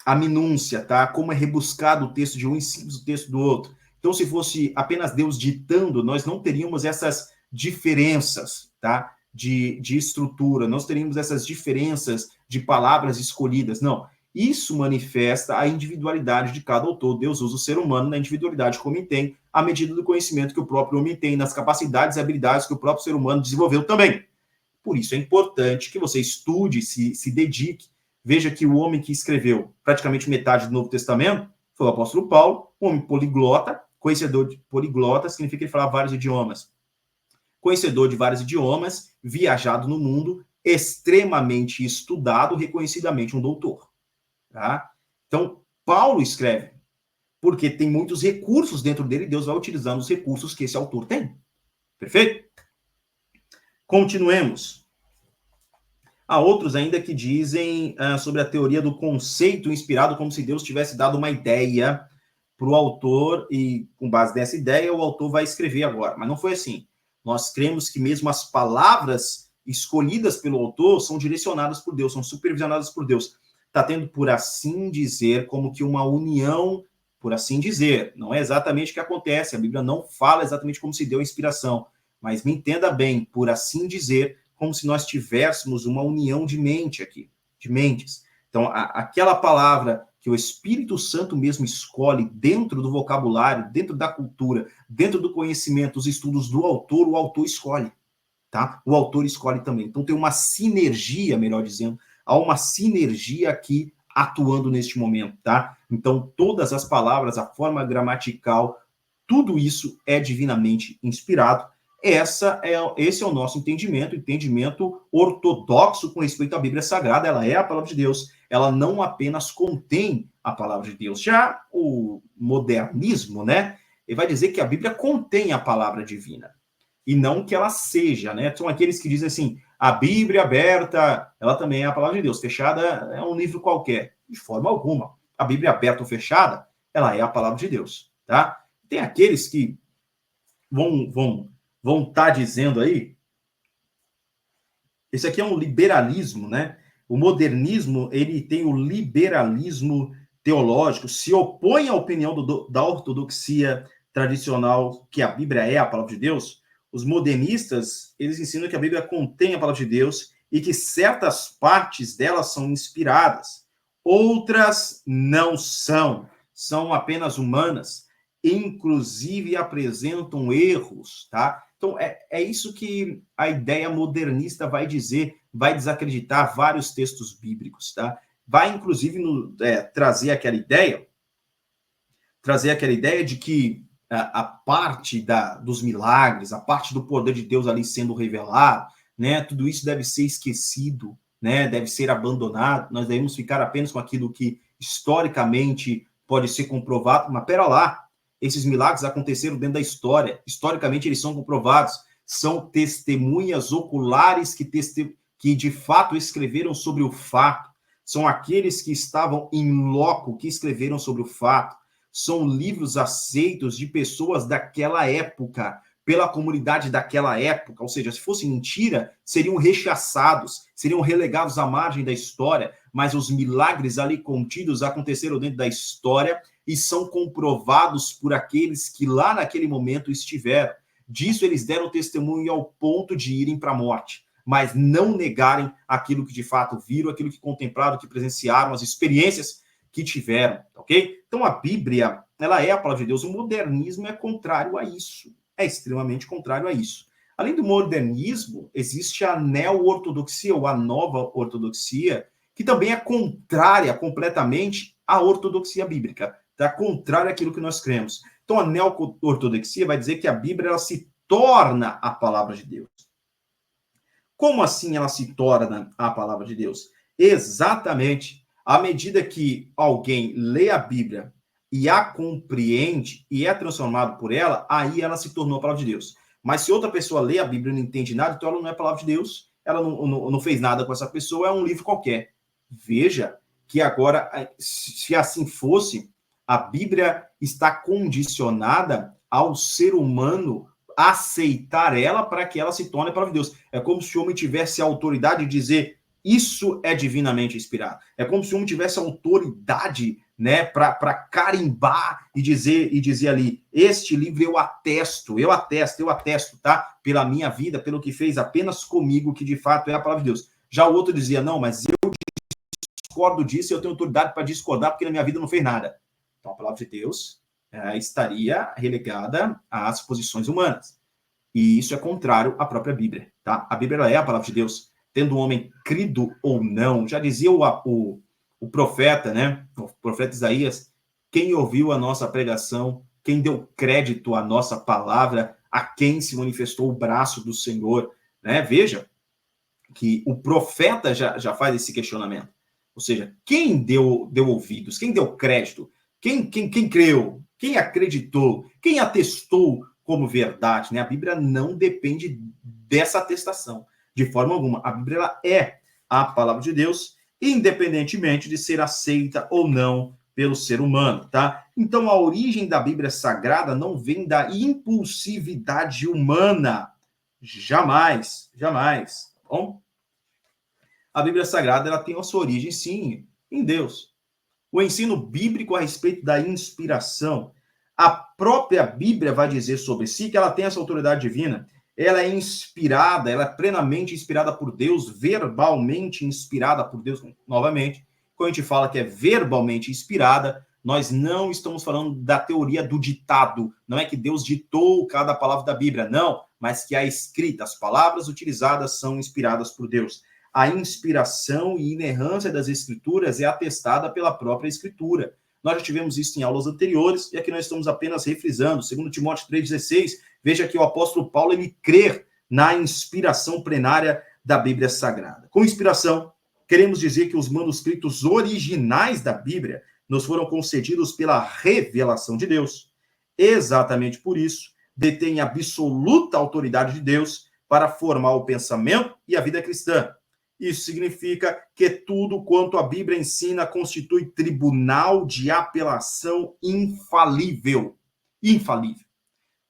a minúcia, tá? Como é rebuscado o texto de um em cima do texto do outro. Então, se fosse apenas Deus ditando, nós não teríamos essas diferenças, tá? De estrutura, nós teríamos essas diferenças de palavras escolhidas. Não. Isso manifesta a individualidade de cada autor. Deus usa o ser humano na individualidade que o homem tem, à medida do conhecimento que o próprio homem tem, nas capacidades e habilidades que o próprio ser humano desenvolveu também. Por isso é importante que você estude, se dedique. Veja que o homem que escreveu praticamente metade do Novo Testamento foi o apóstolo Paulo, um homem poliglota, conhecedor de poliglota, significa que ele falava vários idiomas. Conhecedor de vários idiomas, viajado no mundo, extremamente estudado, reconhecidamente um doutor. Tá? Então, Paulo escreve, porque tem muitos recursos dentro dele, e Deus vai utilizando os recursos que esse autor tem. Perfeito? Continuemos. Há outros ainda que dizem sobre a teoria do conceito inspirado, como se Deus tivesse dado uma ideia para o autor, e com base nessa ideia, o autor vai escrever agora. Mas não foi assim. Nós cremos que mesmo as palavras escolhidas pelo autor são direcionadas por Deus, são supervisionadas por Deus. Está tendo, por assim dizer, como que uma união, por assim dizer. Não é exatamente o que acontece, a Bíblia não fala exatamente como se deu a inspiração, mas me entenda bem, por assim dizer, como se nós tivéssemos uma união de mente aqui, de mentes. Então, aquela palavra que o Espírito Santo mesmo escolhe dentro do vocabulário, dentro da cultura, dentro do conhecimento, os estudos do autor, o autor escolhe, tá? O autor escolhe também. Então, tem uma sinergia, melhor dizendo, há uma sinergia aqui atuando neste momento, tá? Então, todas as palavras, a forma gramatical, tudo isso é divinamente inspirado. Esse é o nosso entendimento ortodoxo com respeito à Bíblia Sagrada. Ela é a palavra de Deus, ela não apenas contém a palavra de Deus. Já o modernismo, né, ele vai dizer que a Bíblia contém a palavra divina, e não que ela seja, né? São aqueles que dizem assim, a Bíblia aberta, ela também é a palavra de Deus, fechada é um livro qualquer. De forma alguma. A Bíblia aberta ou fechada, ela é a palavra de Deus, tá? Tem aqueles que vão estar dizendo aí, esse aqui é um liberalismo, né? O modernismo, ele tem o liberalismo teológico, se opõe à opinião da ortodoxia tradicional, que a Bíblia é a palavra de Deus. Os modernistas, eles ensinam que a Bíblia contém a palavra de Deus e que certas partes dela são inspiradas, outras não são apenas humanas, inclusive apresentam erros, tá? Então, é isso que a ideia modernista vai dizer, vai desacreditar vários textos bíblicos, tá? Vai, inclusive, trazer aquela ideia de que a parte dos milagres, a parte do poder de Deus ali sendo revelado, né? Tudo isso deve ser esquecido, né? Deve ser abandonado. Nós devemos ficar apenas com aquilo que historicamente pode ser comprovado. Mas pera lá, esses milagres aconteceram dentro da história. Historicamente, eles são comprovados. São testemunhas oculares que de fato escreveram sobre o fato. São aqueles que estavam em loco, que escreveram sobre o fato. São livros aceitos de pessoas daquela época. pela comunidade daquela época, ou seja, se fosse mentira, seriam rechaçados, seriam relegados à margem da história, mas os milagres ali contidos aconteceram dentro da história e são comprovados por aqueles que lá naquele momento estiveram. Disso eles deram testemunho ao ponto de irem para a morte, mas não negarem aquilo que de fato viram, aquilo que contemplaram, que presenciaram, as experiências que tiveram, ok? Então a Bíblia, ela é a palavra de Deus. O modernismo é contrário a isso, é extremamente contrário a isso. Além do modernismo, existe a neo-ortodoxia, ou a nova ortodoxia, que também é contrária completamente à ortodoxia bíblica, tá? Contrária àquilo que nós cremos. Então a neo-ortodoxia vai dizer que a Bíblia ela se torna a palavra de Deus. Como assim ela se torna a palavra de Deus? Exatamente à medida que alguém lê a Bíblia e a compreende e é transformado por ela, aí ela se tornou a palavra de Deus. Mas se outra pessoa lê a Bíblia e não entende nada, então ela não é a palavra de Deus, ela não fez nada com essa pessoa, é um livro qualquer. Veja que agora, se assim fosse, a Bíblia está condicionada ao ser humano aceitar ela para que ela se torne a palavra de Deus. É como se o homem tivesse a autoridade de dizer isso é divinamente inspirado. É como se o homem tivesse autoridade, né, para carimbar e dizer ali, este livro eu atesto, tá? Pela minha vida, pelo que fez apenas comigo, que de fato é a palavra de Deus. Já o outro dizia, não, mas eu discordo disso, eu tenho autoridade para discordar, porque na minha vida não fez nada. Então a palavra de Deus estaria relegada às posições humanas. E isso é contrário à própria Bíblia, tá? A Bíblia é a palavra de Deus. Tendo o homem crido ou não, já dizia o profeta, né? O profeta Isaías, quem ouviu a nossa pregação, quem deu crédito à nossa palavra, a quem se manifestou o braço do Senhor, né? Veja que o profeta já faz esse questionamento. Ou seja, quem deu ouvidos, quem deu crédito, quem creu, quem acreditou, quem atestou como verdade, né? A Bíblia não depende dessa atestação. De forma alguma, a Bíblia é a palavra de Deus, independentemente de ser aceita ou não pelo ser humano, tá? Então, a origem da Bíblia Sagrada não vem da impulsividade humana. Jamais, jamais. Bom, a Bíblia Sagrada ela tem a sua origem, sim, em Deus. O ensino bíblico a respeito da inspiração, a própria Bíblia vai dizer sobre si que ela tem essa autoridade divina. Ela é inspirada, ela é plenamente inspirada por Deus, verbalmente inspirada por Deus, novamente. Quando a gente fala que é verbalmente inspirada, nós não estamos falando da teoria do ditado. Não é que Deus ditou cada palavra da Bíblia, não, mas que a escrita, as palavras utilizadas são inspiradas por Deus. A inspiração e inerrância das Escrituras é atestada pela própria Escritura. Nós já tivemos isso em aulas anteriores, e aqui nós estamos apenas refrisando. Segundo Timóteo 3,16, veja que o apóstolo Paulo, ele crê na inspiração plenária da Bíblia Sagrada. Com inspiração, queremos dizer que os manuscritos originais da Bíblia nos foram concedidos pela revelação de Deus. Exatamente por isso, detém absoluta autoridade de Deus para formar o pensamento e a vida cristã. Isso significa que tudo quanto a Bíblia ensina constitui tribunal de apelação infalível. Infalível.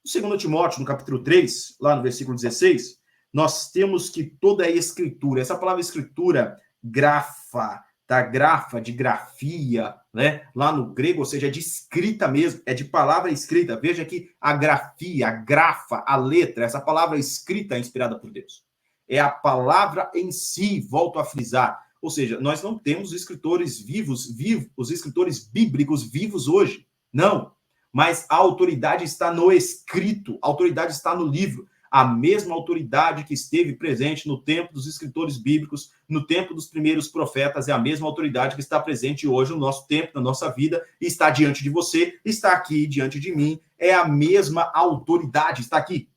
No 2 Timóteo, no capítulo 3, lá no versículo 16, nós temos que toda a escritura, essa palavra escritura, grafa, tá? Grafa, de grafia, né? Lá no grego, ou seja, é de escrita mesmo, é de palavra escrita. Veja que a grafia, a grafa, a letra, essa palavra escrita é inspirada por Deus. É a palavra em si, volto a frisar. Ou seja, nós não temos escritores vivos, os escritores bíblicos vivos hoje. Não. Mas a autoridade está no escrito, a autoridade está no livro. A mesma autoridade que esteve presente no tempo dos escritores bíblicos, no tempo dos primeiros profetas, é a mesma autoridade que está presente hoje no nosso tempo, na nossa vida, e está diante de você, está aqui diante de mim. É a mesma autoridade, está aqui.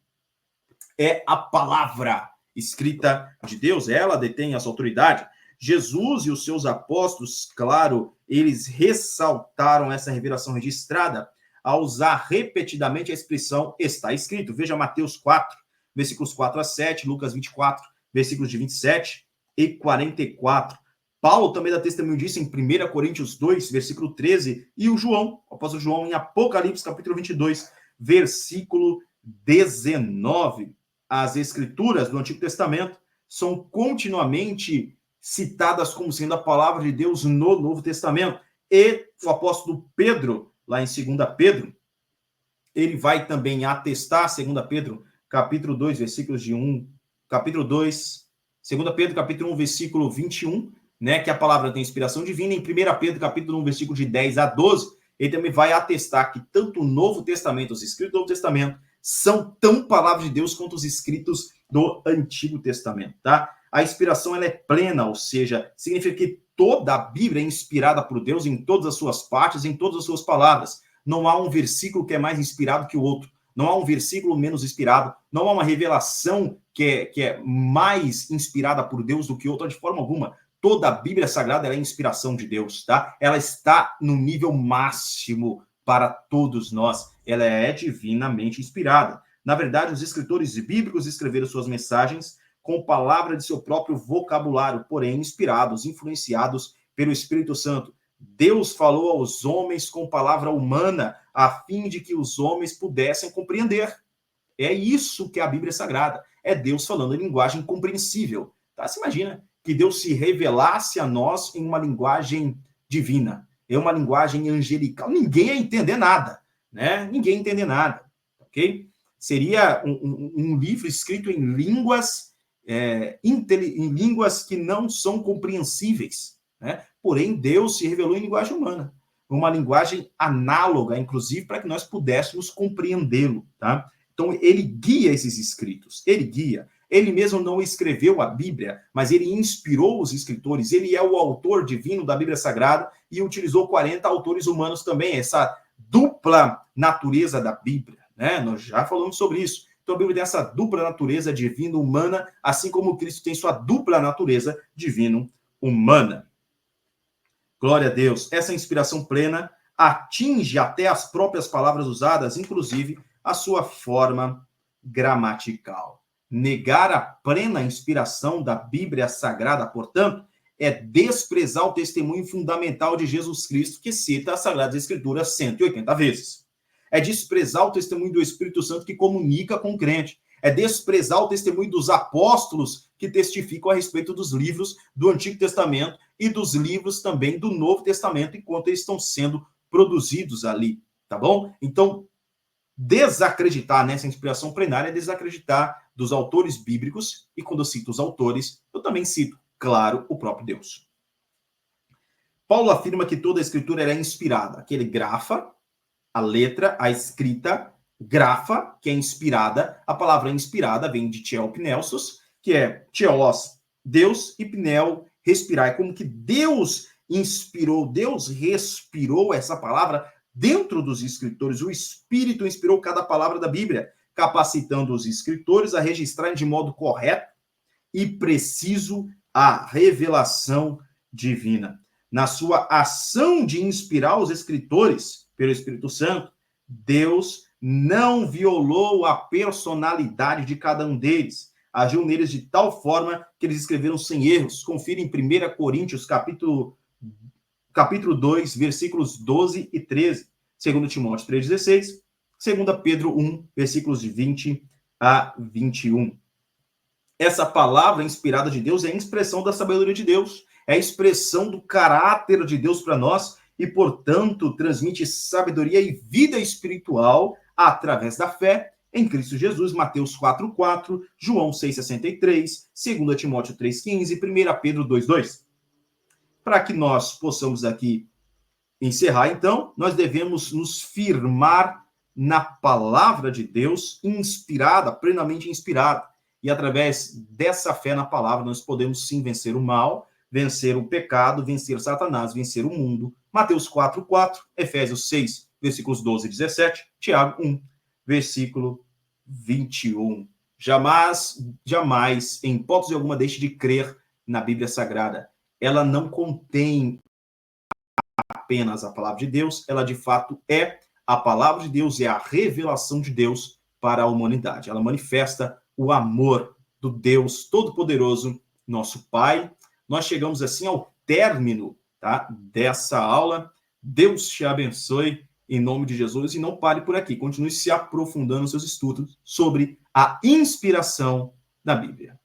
É a palavra escrita de Deus, ela detém essa autoridade. Jesus e os seus apóstolos, claro, eles ressaltaram essa revelação registrada ao usar repetidamente a expressão está escrito. Veja Mateus 4, versículos 4 a 7, Lucas 24, versículos de 27 e 44. Paulo também dá testemunho disso em 1 Coríntios 2, versículo 13, e o apóstolo João, em Apocalipse, capítulo 22, versículo 19, as escrituras do Antigo Testamento são continuamente citadas como sendo a palavra de Deus no Novo Testamento. E o apóstolo Pedro, lá em 2 Pedro, ele vai também atestar, 2 Pedro, capítulo 2, versículos de 1, capítulo 2, 2 Pedro, capítulo 1, versículo 21, né, que a palavra tem inspiração divina. Em 1 Pedro, capítulo 1, versículo de 10 a 12, ele também vai atestar que tanto o Novo Testamento, os escritos do Novo Testamento, são tão palavras de Deus quanto os escritos do Antigo Testamento, tá? A inspiração, ela é plena, ou seja, significa que toda a Bíblia é inspirada por Deus em todas as suas partes, em todas as suas palavras. Não há um versículo que é mais inspirado que o outro. Não há um versículo menos inspirado. Não há uma revelação que é mais inspirada por Deus do que outra, de forma alguma. Toda a Bíblia Sagrada é inspiração de Deus, tá? Ela está no nível máximo para todos nós. Ela é divinamente inspirada. Na verdade, os escritores bíblicos escreveram suas mensagens com palavra de seu próprio vocabulário, porém inspirados, influenciados pelo Espírito Santo. Deus falou aos homens com palavra humana, a fim de que os homens pudessem compreender. É isso que é a Bíblia Sagrada. É Deus falando em linguagem compreensível. Tá? Você imagina que Deus se revelasse a nós em uma linguagem divina, em uma linguagem angelical. Ninguém ia entender nada, né? Ninguém ia entender nada, ok? Seria um livro escrito em línguas, em línguas que não são compreensíveis, né? Porém, Deus se revelou em linguagem humana, uma linguagem análoga, inclusive, para que nós pudéssemos compreendê-lo, tá? Então, ele guia esses escritos, ele guia. Ele mesmo não escreveu a Bíblia, mas ele inspirou os escritores, ele é o autor divino da Bíblia Sagrada e utilizou 40 autores humanos também, essa dupla natureza da Bíblia, né? Nós já falamos sobre isso. Então, a Bíblia tem essa dupla natureza divino-humana, assim como Cristo tem sua dupla natureza divino-humana. Glória a Deus. Essa inspiração plena atinge até as próprias palavras usadas, inclusive a sua forma gramatical. Negar a plena inspiração da Bíblia Sagrada, portanto, é desprezar o testemunho fundamental de Jesus Cristo, que cita as Sagradas Escrituras 180 vezes. É desprezar o testemunho do Espírito Santo que comunica com o crente. É desprezar o testemunho dos apóstolos que testificam a respeito dos livros do Antigo Testamento e dos livros também do Novo Testamento, enquanto eles estão sendo produzidos ali, tá bom? Então, desacreditar nessa inspiração plenária é desacreditar dos autores bíblicos, e quando eu cito os autores, eu também cito, claro, o próprio Deus. Paulo afirma que toda a escritura é inspirada. Aquele grafa, a letra, a escrita, grafa, que é inspirada. A palavra inspirada vem de theopneustos, que é theos, Deus, e pneu, respirar. É como que Deus inspirou, Deus respirou essa palavra dentro dos escritores. O Espírito inspirou cada palavra da Bíblia, capacitando os escritores a registrarem de modo correto e preciso a revelação divina. Na sua ação de inspirar os escritores pelo Espírito Santo, Deus não violou a personalidade de cada um deles. Agiu neles de tal forma que eles escreveram sem erros. Confira em 1 Coríntios, capítulo 2, versículos 12 e 13. 2 Timóteo 3,16. 2 Pedro 1, versículos de 20 a 21. Essa palavra inspirada de Deus é a expressão da sabedoria de Deus, é a expressão do caráter de Deus para nós e, portanto, transmite sabedoria e vida espiritual através da fé em Cristo Jesus. Mateus 4,4, João 6,63, 2 Timóteo 3,15, 1 Pedro 2,2. Para que nós possamos aqui encerrar, então, nós devemos nos firmar na palavra de Deus, inspirada, plenamente inspirada. E através dessa fé na palavra, nós podemos sim vencer o mal, vencer o pecado, vencer Satanás, vencer o mundo. Mateus 4,4, Efésios 6, versículos 12 e 17, Tiago 1, versículo 21. Jamais, em hipótese alguma, deixe de crer na Bíblia Sagrada. Ela não contém apenas a palavra de Deus, ela de fato é a palavra de Deus, é a revelação de Deus para a humanidade. Ela manifesta o amor do Deus Todo-Poderoso, nosso Pai. Nós chegamos assim ao término, tá, dessa aula. Deus te abençoe em nome de Jesus, e não pare por aqui. Continue se aprofundando nos seus estudos sobre a inspiração da Bíblia.